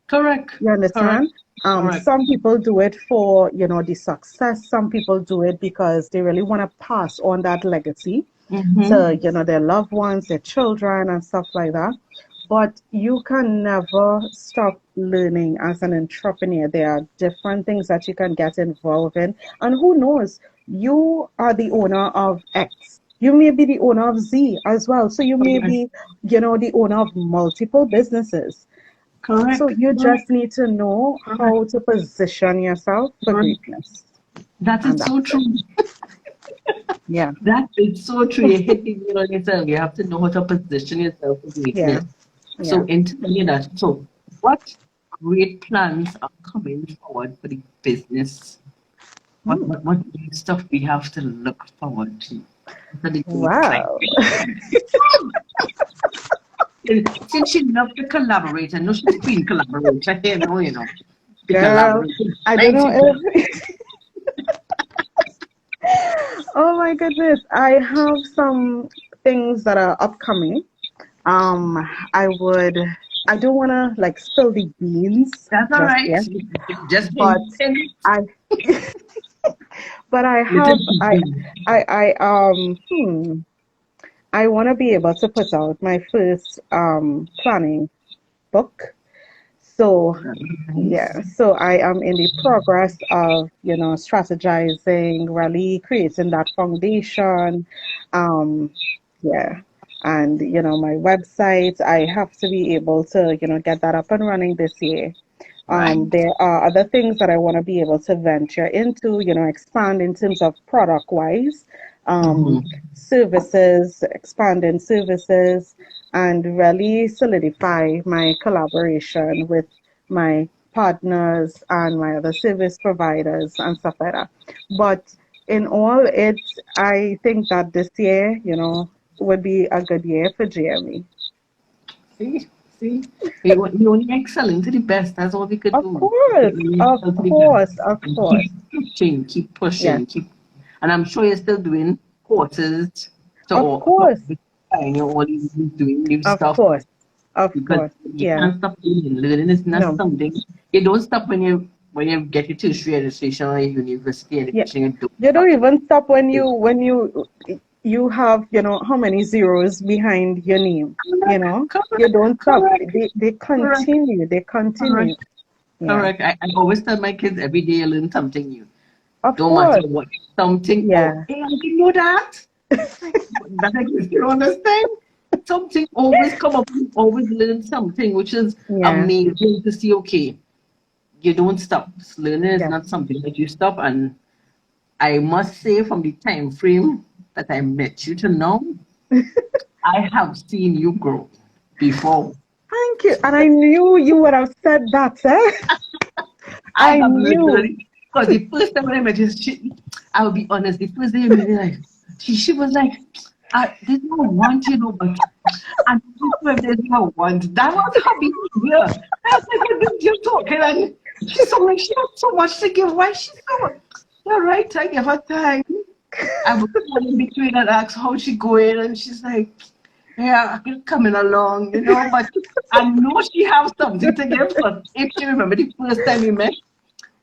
Correct. You Correct. understand? Correct. Some people do it for, the success. Some people do it because they really want to pass on that legacy. to, their loved ones, their children, and stuff like that. But you can never stop learning as an entrepreneur. There are different things that you can get involved in. And who knows, you are the owner of X. You may be the owner of Z as well. So you may be, the owner of multiple businesses. Correct. So you just need to know how to position yourself for greatness. That is so true. Yeah. That is so true. You're hitting it on yourself. You have to know how to position yourself for greatness. Yeah. So in telling that, so what great plans are coming forward for the business? What stuff we have to look forward to? Wow. Since she loves to collaborate, I know she's queen collaborator. Girl, I don't know if... Oh my goodness, I have some things that are upcoming. I don't want to like spill the beans. That's all right. Yet, just but I want to be able to put out my first planning book. So so I am in the progress of, strategizing, really creating that foundation. And, my website, I have to be able to, get that up and running this year. There are other things that I want to be able to venture into, expand in terms of product-wise, services, expanding services, and really solidify my collaboration with my partners and my other service providers and stuff like that. But in all I think that this year, would be a good year for JMA. See, you only excel to the best. That's all we could do. Of course. Keep pushing, and I'm sure you're still doing courses. So of course. You're always doing new stuff. Of course. You can't stop learning. It's not something. You don't stop when you get your tertiary registration or your university education. You don't even stop when you have, how many zeros behind your name, you don't stop. They continue. Correct. I always tell my kids every day you learn something new. Don't matter what, something. Yeah. Hey, I didn't know that. You understand? Something always come up. You always learn something, which is amazing to see. Okay, you don't stop. Learning is not something that you stop. And I must say, from the time frame that I met you to now, I have seen you grow before. Thank you. And I knew you would have said that, eh? I knew. Because the first time when I met you, I will be honest, the first day you met me, she was like, there's no want, but and there's no want. That was her behavior. I was like, what you're talking? And she's so like, she has so much to give. Why she's going? All right, I give her time. I was in between and asked how she going, and she's like, yeah, I'm coming along, but I know she has something to give. But if you remember the first time we met,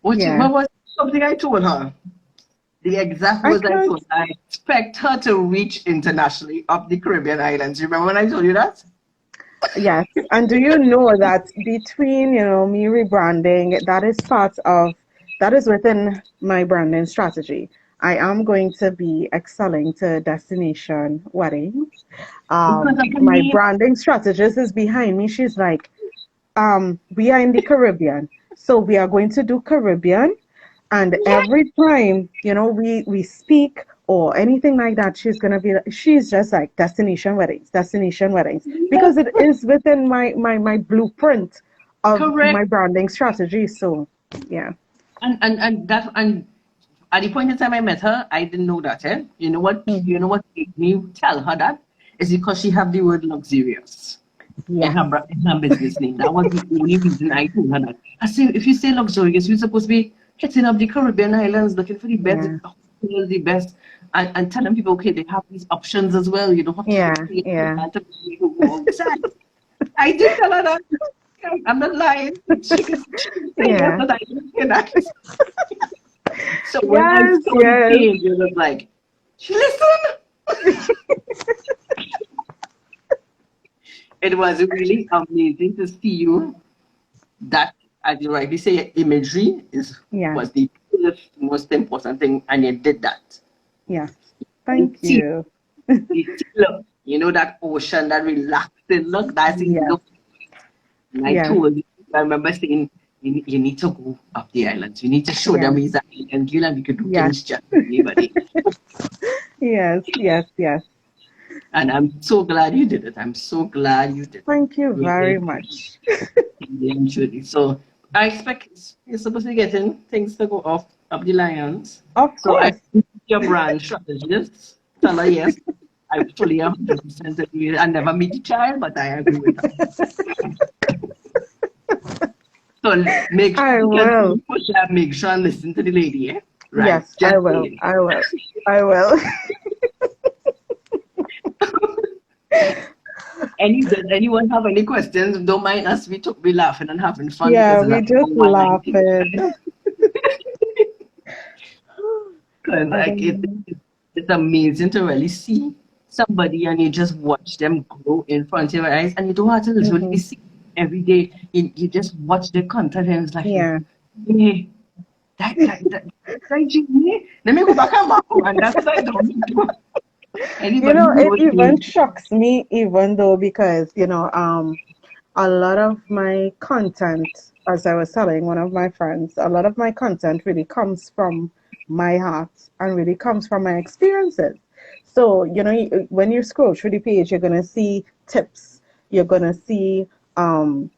what was something I told her? The exact words I told her. I expect her to reach internationally up the Caribbean islands. You remember when I told you that? Yes. And do you know that between, me rebranding, that is within my branding strategy. I am going to be excelling to destination weddings. My branding strategist is behind me. She's like, we are in the Caribbean, so we are going to do Caribbean. And every time, we speak or anything like that, she's just like destination weddings, because it is within my blueprint of my branding strategy. So, yeah. And at the point in time I met her, I didn't know that. You know what? You know what made me tell her that is because she have the word luxurious in her business name. That was the only reason I told her that. I said, if you say luxurious, you're supposed to be hitting up the Caribbean islands, looking for the best, the best, and telling people, okay, they have these options as well. You don't have to I did tell her that. I'm not lying. She can say that I didn't hear that. So when I saw the page, it was like, she listened. It was really amazing to see you. That, as you rightly say, imagery Yeah. was the first most important thing, and you did that. Yeah. And Thank you. the look, that ocean, that relaxing look, that's the Yes. look. And I Yes. told you, I remember saying, you need to go up the islands. You need to show them Yes. these islands, and we could do Yes. things just like anybody. Yes. Yes. Yes. And I'm so glad you did it. I'm so glad you did it. Thank you Really, very much. really, truly. So I expect you're supposed to be getting things to go off up the lions. Of So I course. think your brand strategist, tell her yes. I fully 100% agree. I never meet the child, but I agree with her. So make sure I you can will. push that, make sure and listen to the lady, eh? Right. Yes, I Just will. saying. I will. I will. Does anyone have any questions? Don't mind us. We laughing and having fun because Yeah, it's we a just one line thing. laughing. Because I like don't it's amazing to really see somebody and you just watch them grow in front of your eyes and you don't have to know. literally see every day. You just watch their content and it's like, Yeah. hey, that Jimmy, let me go back and back. And that's what I don't do. You Anybody know, who it knows even me. shocks me, even though, because, a lot of my content, as I was telling one of my friends, a lot of my content really comes from my heart and really comes from my experiences. So, when you scroll through the page, you're going to see tips, you're going to see, um,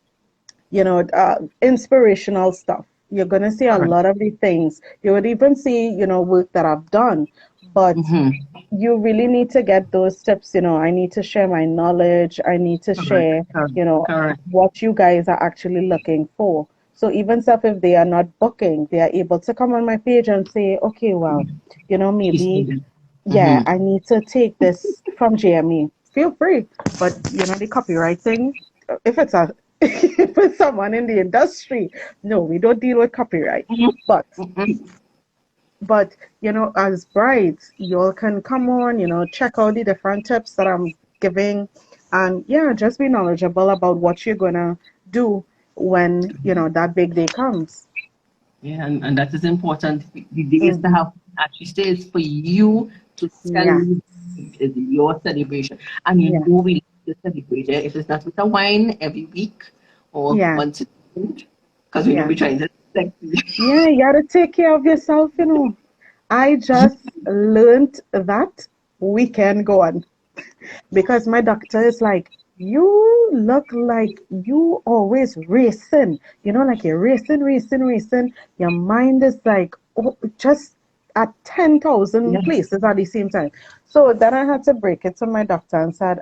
inspirational stuff. You're going to see a Correct. lot of the things. You would even see, work that I've done. But Mm-hmm. you really need to get those tips. I need to share my knowledge. I need to Correct. share, Correct. Correct. what you guys are actually looking for. So even stuff, if they are not booking, they are able to come on my page and say, okay, well, She's maybe, needed. yeah, Mm-hmm. I need to take this from JME. Feel free. But, the copywriting, if it's a if it's someone in the industry, no, we don't deal with copyright. But Mm-hmm. but as brides, you all can come on, check out the different tips that I'm giving, and yeah, just be knowledgeable about what you're gonna do when that big day comes. Yeah, and that is important. The day is to Hmm. have, as she says, for you to Yeah, celebrate is your celebration. And you yeah, know we like to celebrate it. If it's not with a wine every week or yeah, once a month, because we know yeah, we're trying to like, yeah. You gotta take care of yourself. I just learned that weekend gone. Because my doctor is like, you look like you always racing, like you're racing, racing, racing. Your mind is like, oh, just at 10,000 yes, places at the same time. So then I had to break it to my doctor and said,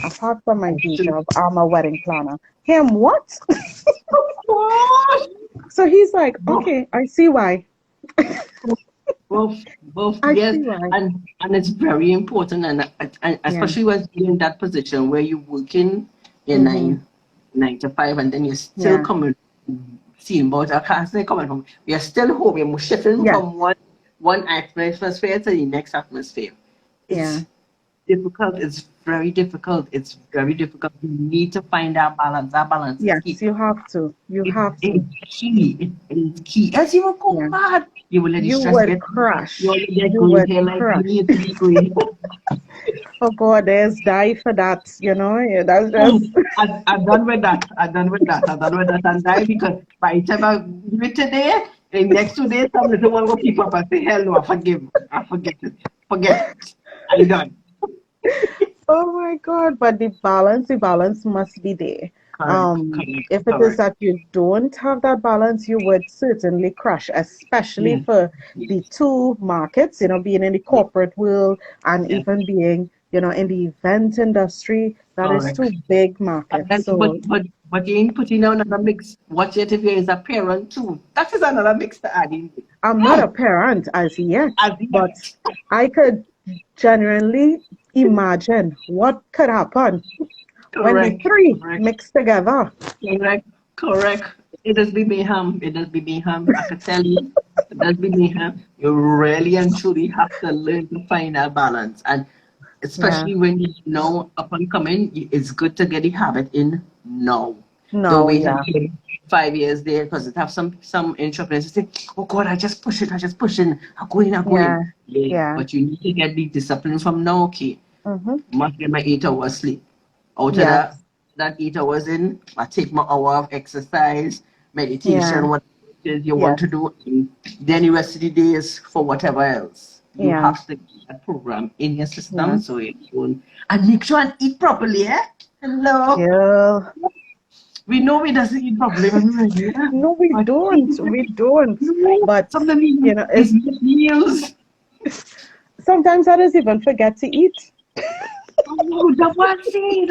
apart from my day actually. job, I'm a wedding planner. Him, what? Oh, So he's like, both, okay, I see why. both, I yes. see why. And it's very important, and Yeah. especially when you're in that position where you're working in Mm-hmm. 9 to 5, and then you're still Yeah. coming, seeing about I can't say coming from. You're still home. You're shifting Yes. from one atmosphere to the next atmosphere. Yeah. It's difficult. It's very difficult. It's very difficult. You need to find that balance. That balance is key. Yes, you have to. You It have is to. key. It is key. As you will go Yeah. mad, you will let the You stress would get you. You crush. will get You green would hair like you crush. need to be green. Oh God, there's die for that, Yeah, that's Oh, just I'm done with that. I'm done with that. I'm done with that. And die because by the time I do it today, in next 2 days, some little one will keep up and say, hell no, I forgive. I forget it. Forget it. I'm done. oh my God. But the balance must be there. Correct. Correct. If it is Correct. that you don't have that balance, you would certainly crash, especially Yes. for Yes. the two markets, being in the Yes. corporate world and Yes. even being, in the event industry. That is two Correct. big And markets. then, but So but but you ain't putting down another mix. Watch it if there is a parent too. That is another mix to add in. I'm not a Mm, parent as yet, as but yet. I could genuinely imagine what could happen when the Correct. three Correct. mix together. Correct. Correct. It does be mayhem. It does be mayhem. I could tell you, it does be mayhem. You really and truly have to learn to find that balance. And Yeah. especially when you know up and coming, it's good to get the habit in now. Don't No, wait yeah. until 5 years there because it have some entrepreneurs who say, "Oh God, I just push in, I go Yeah. in." Yeah, Yeah. but you need to get the discipline from now. Okay, Mm-hmm. must get my 8 hours sleep. Out of Yes. that 8 hours in, I take my hour of exercise, Yeah. meditation, what it is you want Yes. to do. And then the rest of the day is for whatever else. You Yeah. have to get that program in your Yeah. system so you don't. And make sure and eat properly, eh? Hello. Girl. We know we doesn't eat properly when we're here. No, we But don't. We don't. no, But sometimes it's these meals. sometimes I just even forget to eat. Oh, that one thing,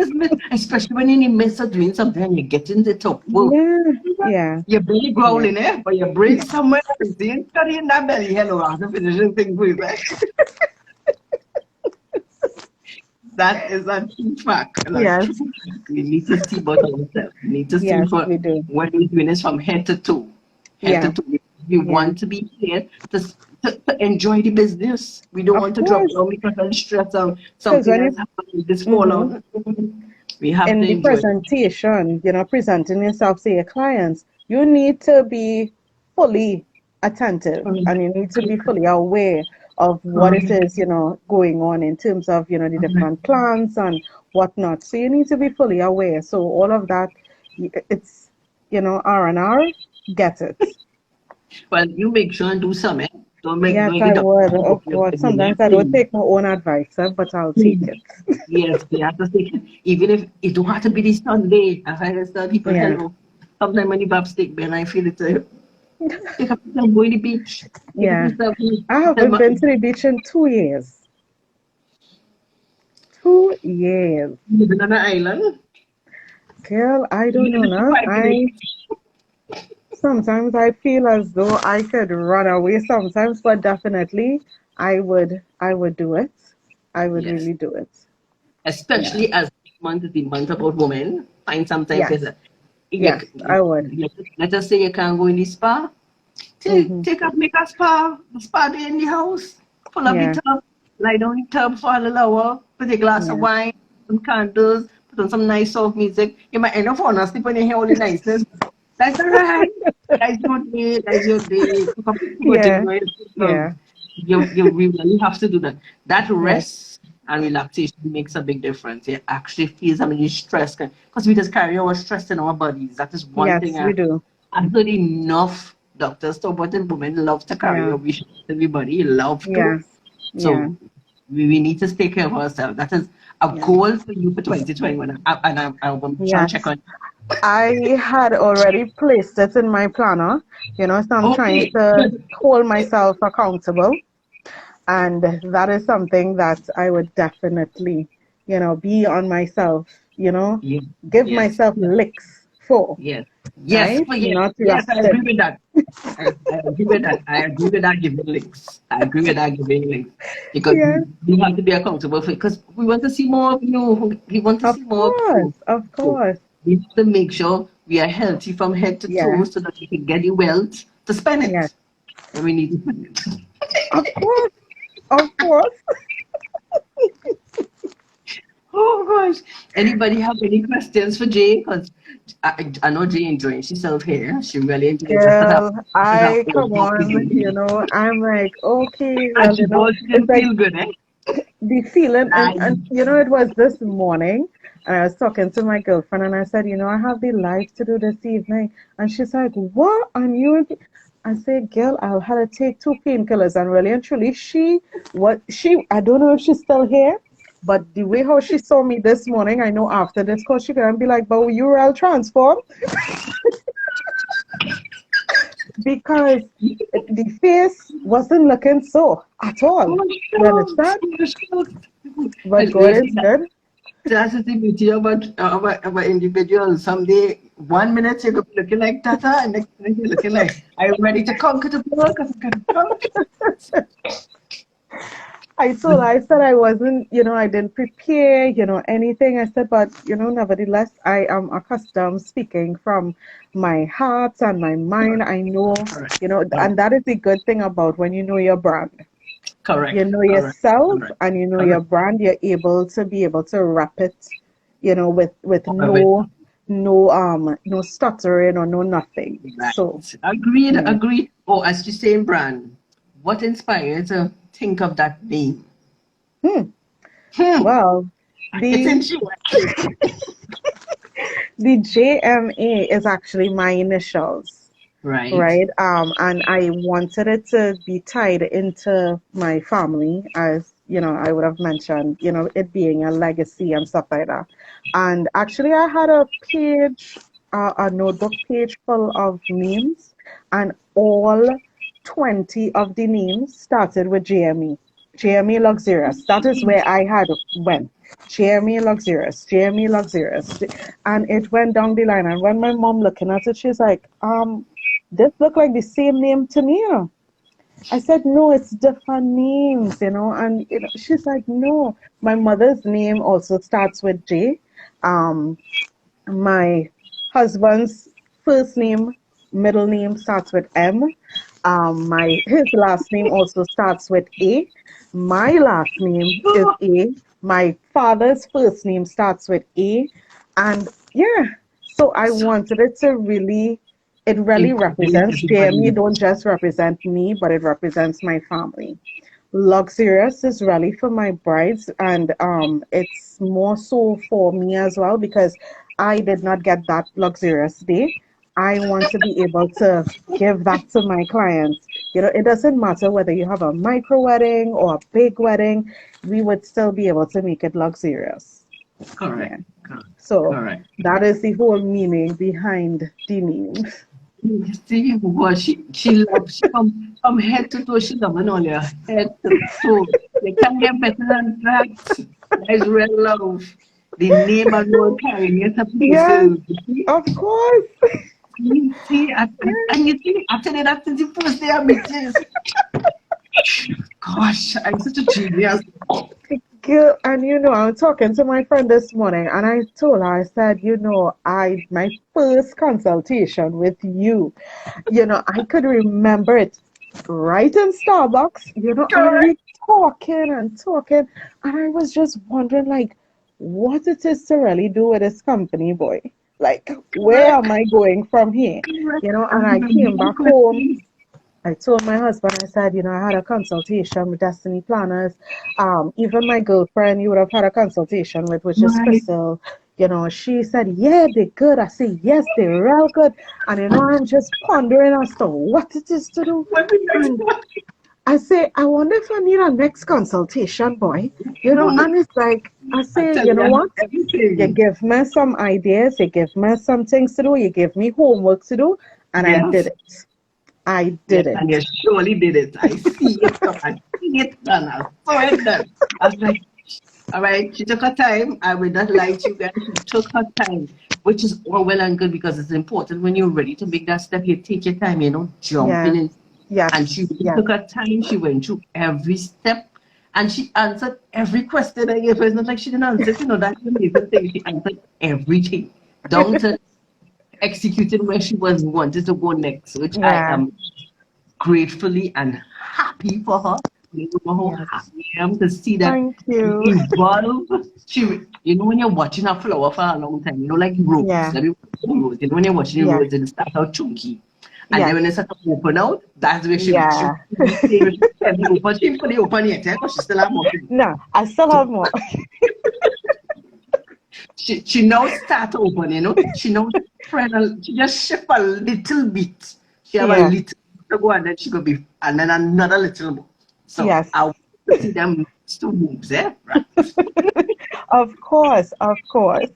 especially when you're in the midst of doing something and you get in the top. Whoa. Yeah. Yeah. Your belly Yeah. growling, eh? But your brain somewhere is the study in that belly. Hello, after finishing things with eh? That is a true fact. A true Yes. fact. We need to see about ourselves. We need to see Yes, for we do. what we're doing is from head to toe. Head to Yeah. toe. We Yeah. want to be here to enjoy the business. We don't Of want to drop course. down because of stress of Because something when else you happening, this mhm. fallout. We have in to the enjoy. presentation, presenting yourself to your clients, you need to be fully attentive and you need to be fully aware of what it is, going on in terms of, the different plans and whatnot. So you need to be fully aware. So all of that, it's, R&R, get it. Well, you make sure and do something. Don't Yes, make I it up. would. Of You're course. Sometimes I don't please. take my own advice, but I'll take Please. it. Yes, we have to say, even if it don't have to be this Sunday, I find tell people, Yeah. hello. Sometimes when you bab stick, man, I feel it. Take up yourself, go to the beach. Take up Yeah. yourself, I tell haven't my, been to the beach in 2 years. 2 years. living on an island. Girl, I don't know Living in now. private. I sometimes I feel as though I could run away sometimes, but definitely I would do it. I would Yes. really do it. Yeah. Especially as this month is the month about women. Find some time for Yes. that. Yes, I would. Let us say you can't go in the spa. Mm-hmm. Make a spa day in the house. Pull up the Yeah. tub, lie down in the tub for a little hour, put a glass of Yeah. wine, some candles, put on some nice soft music. You might end up falling asleep when you hear all the niceness. That's all right. That's your day. That's your day. Cook up good things Yeah. for Yeah. yourself. We really have to do that. That Yes. rest and relaxation makes a big difference. It actually feels, I mean, you stress because we just carry our stress in our bodies. That is one thing Yes, we do. I've heard enough doctors talk about it. Women love to carry Yeah. our vision. Everybody love to. Yes. Yeah. So we need to take care of ourselves. That is a Yeah. goal for you for 2021. I'm trying to check Yes. on. I had already placed it in my planner, so I'm trying Okay, to good. hold myself accountable. And that is something that I would definitely, be on myself, Yes, give yes, myself licks for, yes, yes, right? but yes, Not yes, I rested. agree with that. I agree with that. I agree with that giving links. I agree with that giving links because Yeah, you have to be accountable for it because we want to see more of you. We want to of see more of course, you. of So course. we have to make sure we are healthy from head to Yeah, toe so that we can get the wealth to spend yes, it. And we need to spend it. of course, of course. Oh gosh. Anybody have any questions for Jay? Because I know Jay enjoying herself here. She really enjoyed just Girl, to have I all come these on, together. I'm like, okay, And well, she was it's didn't like feel good, eh? the feeling and Like, it was this morning and I was talking to my girlfriend and I said, I have the live to do this evening, and she's like, what? And I said, girl, I'll have to take 2 painkillers. And really and truly I don't know if she's still here, but the way how she saw me this morning, I know after this call she gonna be like, but you were all transformed, because the face wasn't looking so at all. oh You understand? shucks. But God You is see, good. that's the beauty of an individual. Someday, 1 minute you're looking like Tata, and next minute you're looking like, I'm ready to conquer the world because I'm going to conquer. I said I wasn't, I didn't prepare, anything. I said, but, nevertheless, I am accustomed speaking from my heart and my mind. Correct, I know, correct, and correct. that is the good thing about when you know your brand. You Correct. know Correct. yourself Correct. and you know your Correct. brand. You're able to be able to rep it, with However, no stuttering or no nothing. right. So Agreed. yeah. Agreed. Oh, as you say, Brand, what inspired you to think of that name? Hmm. Hmm. Well, It's the in you. the JMA is actually my initials, Right. right? And I wanted it to be tied into my family, as I would have mentioned, it being a legacy and stuff like that. And actually, I had a notebook page full of names, and all 20 of the names started with JME. JME Luxurious. That is where I had went. JME Luxurious, JME Luxurious. And it went down the line. And when my mom looking at it, she's like, this look like the same name to me. I said, no, it's different names, and she's like, no. My mother's name also starts with J. Um, my husband's first name, middle name starts with M. His last name also starts with A. My last name is A. My father's first name starts with A. And yeah, so I So wanted it really incorporate represents JME. everybody. Don't just represent me, but it represents my family. Luxurious is really for my brides, and it's more so for me as well because I did not get that luxurious day. I want to be able to give that to my clients. It doesn't matter whether you have a micro wedding or a big wedding, we would still be able to make it luxurious. Correct. Yeah. Correct. So Correct. that is the whole meaning behind the name. You see, what she loves from head to toe. She loves all your head to toe. You can't get better than that. That is real love. The name alone carrying you to Yes, places. of course. You see, and you see, after that, since the first day I meet you, gosh, I'm such a genius. Girl, and I'm talking to my friend this morning, and I told her, I said, my first consultation with you, I could remember it right in Starbucks, and Correct. we talking and talking, and I was just wondering, like, what it is to really do with this company, boy. Like, where Correct. am I going from here? Correct. I And I remember came the back home. questions. I told my husband, I said, I had a consultation with Destiny Planners. Even my girlfriend, you would have had a consultation with, which is Right. Crystal. She said, yeah, they're good. I say, yes, they're real good. And, I'm just pondering as to what it is to do. What the next And one? I say, I wonder if I need a next consultation, boy. And it's like, I I say, tell you know you what? You everything. give me some ideas, you give me some things to do, you give me homework to do, and I did Yes. it. I Yes, did it. and you surely did it. I see it done. I see it done. I saw it done. I was like, all right, she took her time. I will not lie to you guys. She took her time, which is all well and good because it's important when you're ready to make that step. You take your time, you don't jump Yeah. in. And Yes. she really Yes. took her time. She went through every step and she answered every question I gave her. It's not like she didn't answer it. That's the amazing thing. She answered everything down to executing where she was wanted to go next, which I Yeah. am gratefully and happy for her. You know how Yes. happy I am to see that Thank she you. evolve. When you're watching a flower for a long time, like rose. Yeah. Let me watch the rose. When you're watching the Yeah. rose, it start out chunky. And then Yes. when it starts to open out, that's where she Yeah. really fairly open. She ain't fully open yet, because she still have more to do. No, I still So have more. she now start open, She now she just shift a little bit. She have a Yeah. little to go and then she could be and then another little more. So Yes. I want to see them two moves, eh? Right. Of course. Of course.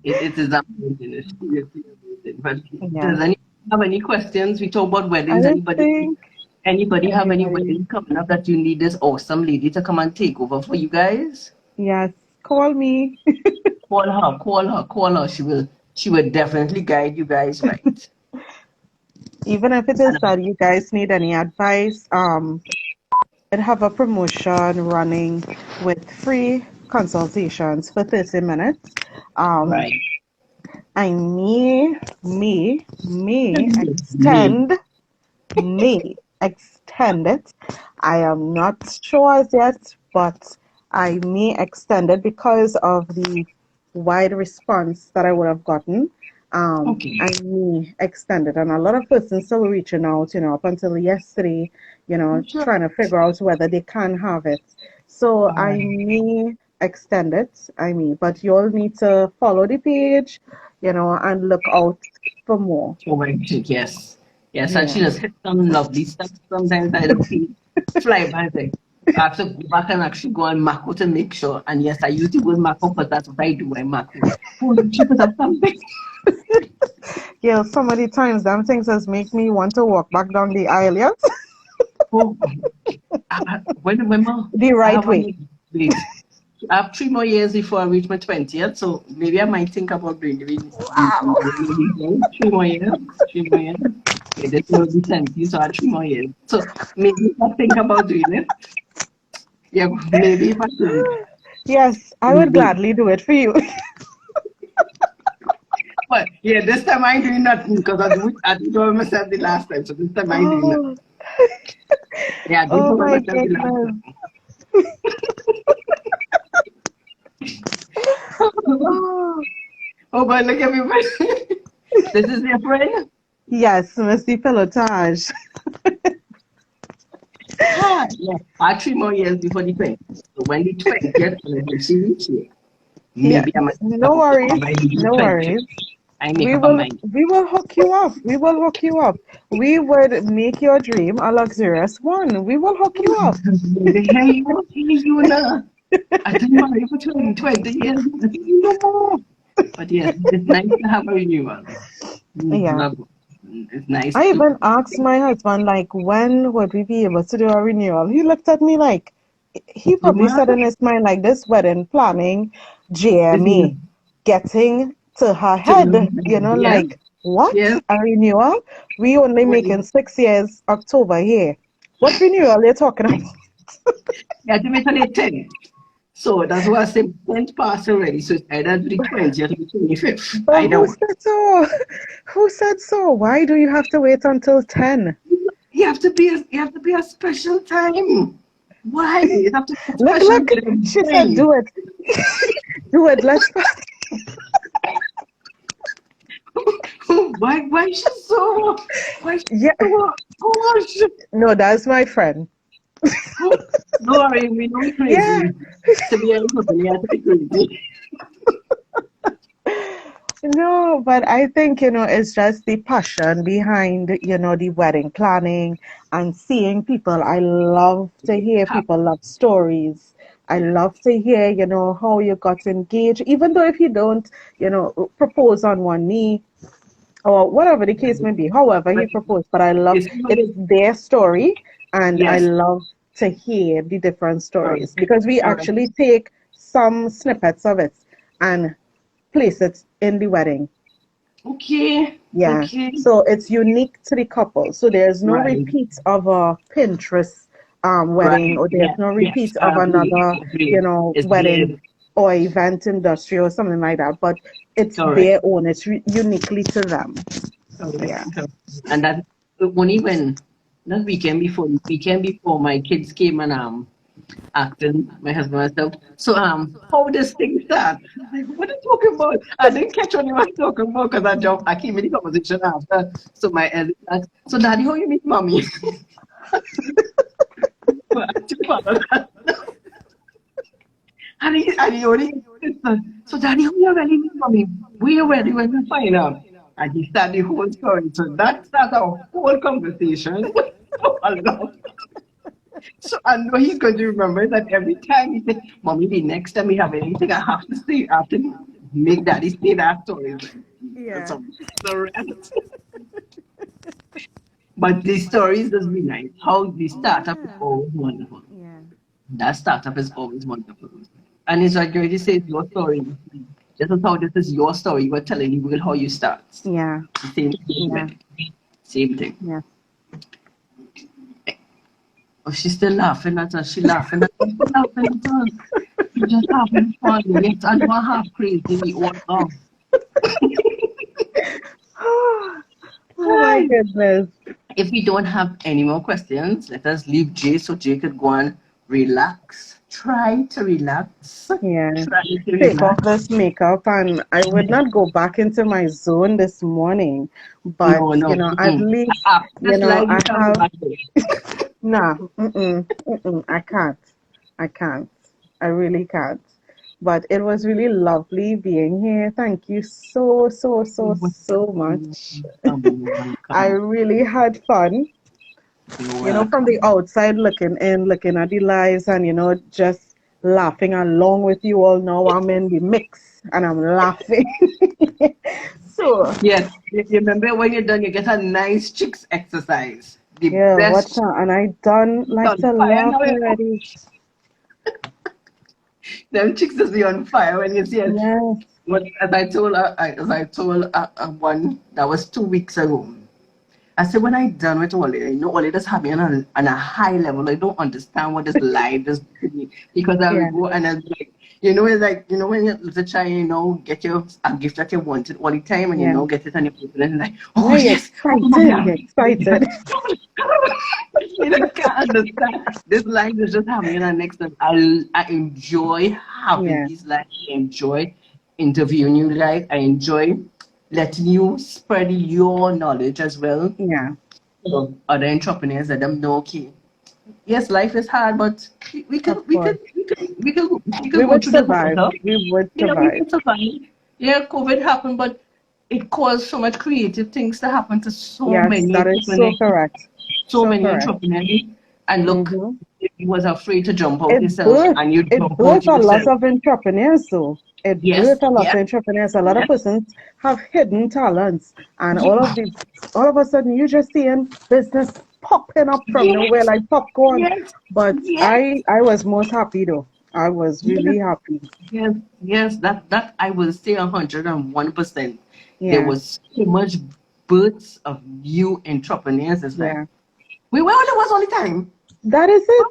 It is amazing. It's seriously amazing. But Yeah. does anyone have any questions? We talk about I weddings. don't Anybody think anybody have any anybody. weddings coming up that you need this awesome lady to come and take over for you guys? Yes. Call me. Call her. She will definitely guide you guys right. Even if it is that you guys need any advice, I have a promotion running with free consultations for 30 minutes. Um, Right. I may Maybe. extend, may extend it. I am not sure as yet, but I may extend it because of the wide response that I would have gotten. Okay. I may extend it, and a lot of persons still reaching out, up until yesterday, Sure. trying to figure out whether they can have it. So All I right. may extend it. I may, but you all need to follow the page, and look out for more. Romantic, yes. Yes, and Yeah. she just hit some lovely stuff. Sometimes I don't feel fly by thing. I have to go back and actually go on Mako to make sure. And yes, I use the word Mako because that's what I do. I Mako. Oh, she put up something. Yeah, so many times them things has make me want to walk back down the aisle, yes? Oh, when The I right have way. a wait. I have 3 more years before I reach my 20th, so maybe I might think about doing Wow. the 3 more years. 3 more years. Okay, this will be 20, so I have 3 more years. So maybe if I think about doing it, yeah, maybe if I should, Yes, I would maybe. gladly do it for you. But yeah, this time I ain't doing nothing because I did it myself the last time, so this time I ain't doing Oh, nothing. Yeah, I did it oh my myself the last goodness. time. Oh. Oh, but look at me. This is your friend? Yes, Missy Pilotage. Ah, yeah. I have 3 more years before the 20th. So when the 20th anniversary reaches, Yeah, maybe I might think no about it. Or worries, by the no 20th, worries. I make We up my will mind. we will hook you up. We will hook you up. We would make your dream a luxurious one. We will hook you up. Hey, you now. I didn't marry for 20 years. No more. But yes, it's nice to have a renewal. Yeah. Love it. It's nice I to. even asked my husband, like, when would we be able to do a renewal? He looked at me like, he You probably must. said in his mind, like, this wedding planning, It's JMA, getting to her head, yes, like, what? yes. A renewal? We only making Well, 6 years October here. What renewal you talking about? yeah, to make it 10. So that's why I said 10th pass already. So it's either the 20th or the 25th. But Either who one. said so? Who said so? Why do you have to wait until 10? You have to be a special time. Why? You have to be a Look, special look. time. She said, Why? do it. Do it. Let's Why she's so why she's Yeah. so gosh. No, that's my friend. Oh, no worry, we know we Yeah. crazy. To be honest, you have to be crazy. No, but I think, it's just the passion behind, the wedding planning and seeing people. I love to hear people love stories. I love to hear, how you got engaged, even though if you don't, propose on one knee or whatever the case may be, however he But proposed. But I love it's not it's their story, and I yes, love to hear the different correct, stories because we correct. actually take some snippets of it and place it in the wedding. Okay, Yeah. okay. So it's unique to the couple. So there's no Right, repeat of a Pinterest wedding, right. or there's Yes, no yes. repeat I of agree. another, I agree. It's wedding weird. or event industry or something like that. But it's Correct, their own. It's uniquely to them. correct, Yeah. correct. And that only when not weekend before my kids came and acting, my husband and stuff. So how this thing start? I was like, what are you talking about? I didn't catch what you were talking about because I came in the conversation after. So my eldest asked, so daddy, how you meet mommy? So I took part of that. And he only so daddy, how you really meet mommy? We are ready when we find out. And he started the whole story. So that started our whole conversation. So I love. So I know he's going to remember that every time he said, Mommy, the next time we have anything, I have to say, I have to make daddy say that story. It's like, that's Yeah. the rest. But the stories does be nice. How the Oh startup is yeah. always wonderful. Yeah. That startup is always wonderful. And it's like going to say your story. This is how this is your story. You were telling you how you start. Yeah. The same thing. Yeah. Same thing. Yeah. Oh, she's still laughing at us. She laughing at us. She laughing at us. She just having fun. Yes, I know I half crazy. We all are. Oh my Hi. goodness. if we don't have any more questions, let us leave Jay so Jay could go and relax. Try to relax. Yeah. Try to Take off relax. this makeup, and I would not go back into my zone this morning, but No, no. at Mm-mm. least, After this live, you I can't go have, back there. nah, I can't. I can't. I really can't. But it was really lovely being here. Thank you so, so, so, so much. You're I welcome. really had fun, You're from the welcome. outside looking in, looking at the lives, and just laughing along with you all. Now I'm in the mix and I'm laughing. So, Yes, you remember when you're done, you get a nice chicks exercise. The yeah, best watch chicks out. And I done like on to fire laugh now. already. Them chicks just be on fire when you see it. Yes, But as I told one that was 2 weeks ago. I said, when I done with all it, all it is having on a high level. I don't understand what this life is to me because I will yeah, go and I like, it's like, when you're little child, get your a gift that you wanted all the time and yeah. get it and you put it and like, oh Yeah, you're yes, oh my excited. You're God. excited. You can't understand. This life is just happening and next time I enjoy having Yeah, these lives. I enjoy interviewing you guys. I enjoy letting you spread your knowledge as well. yeah, So other entrepreneurs let them know, okay, yes, life is hard, but we of could we course. could we could we could we We could go would through this survive. water. We would Yeah, we survive. could survive. Yeah, COVID happened, but it caused so much creative things to happen to so Yes, many that is so entrepreneurs, correct. so So many correct. entrepreneurs. And look, Mm-hmm. if you was afraid to jump out It yourself birthed and you it jump out birthed a lot yourself. of entrepreneurs though. It Yes, birthed a lot yes, of entrepreneurs. A lot of yes, persons have hidden talents, and yes, all of a sudden you just seeing business popping up from nowhere yes, like popcorn. yes, But yes. I was most happy though. I was Yes, really happy. yes, yes. That I will say 101%. There Yeah, was so much births of new entrepreneurs. It's like yeah. we were there was all the time. That is it.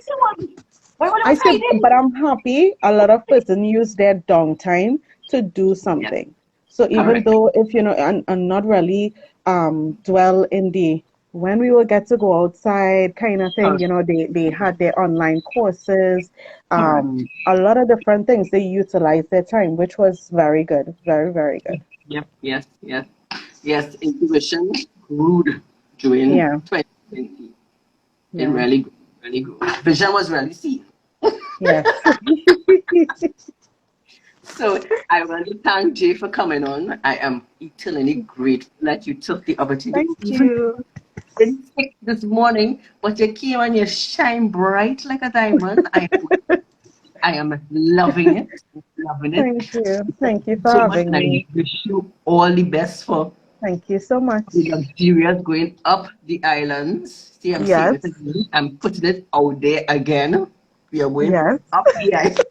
Why I was say, hiding? but I'm happy a lot of person use their downtime to do Yes, something. So even correct. though if and not really dwell in the when we will get to go outside kind of thing, Correct. they had their online courses, Correct. a lot of different things they utilized their time, which was very good, very, very good. Yep. Yes. Yes. Yes. Intuition grew during Yeah, 2020. It yeah, really grew. Vision was really seen. yes. So I want to thank Jay for coming on. I am eternally grateful that you took the opportunity, Thank even you. been sick this morning, but you came and you shine bright like a diamond. I am loving it, loving it Thank you. Thank you for so much, having and I me. wish you all the best for Thank you so the much. luxurious going up the islands. See, I'm saying Yes, it again. I'm putting it out there again. We are going yes. up the island.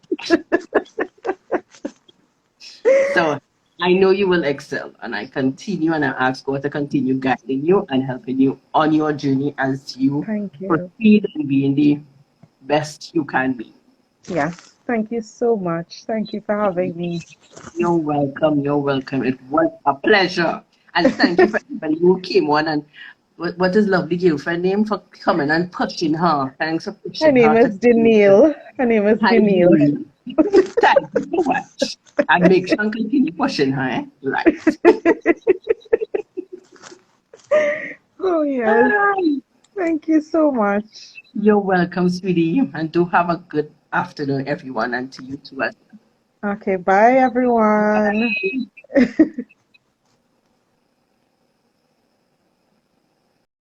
So I know you will excel, and I continue and I ask God to continue guiding you and helping you on your journey as you Thank you. proceed and being the best you can be. Yes, thank you so much. Thank you for having me. You're welcome. You're welcome. It was a pleasure. And thank you for everybody who came on. And what is lovely girlfriend name for coming and pushing her? Thanks for Her pushing name her to is Danielle. Her name is hi, Danielle. Julie. Thank you so much. And make sure and continue pushing her. Eh? Right. Oh, yes. Alright. Thank you so much. You're welcome, sweetie. And do have a good afternoon, everyone. And to you too as Okay, bye, well. everyone. Bye.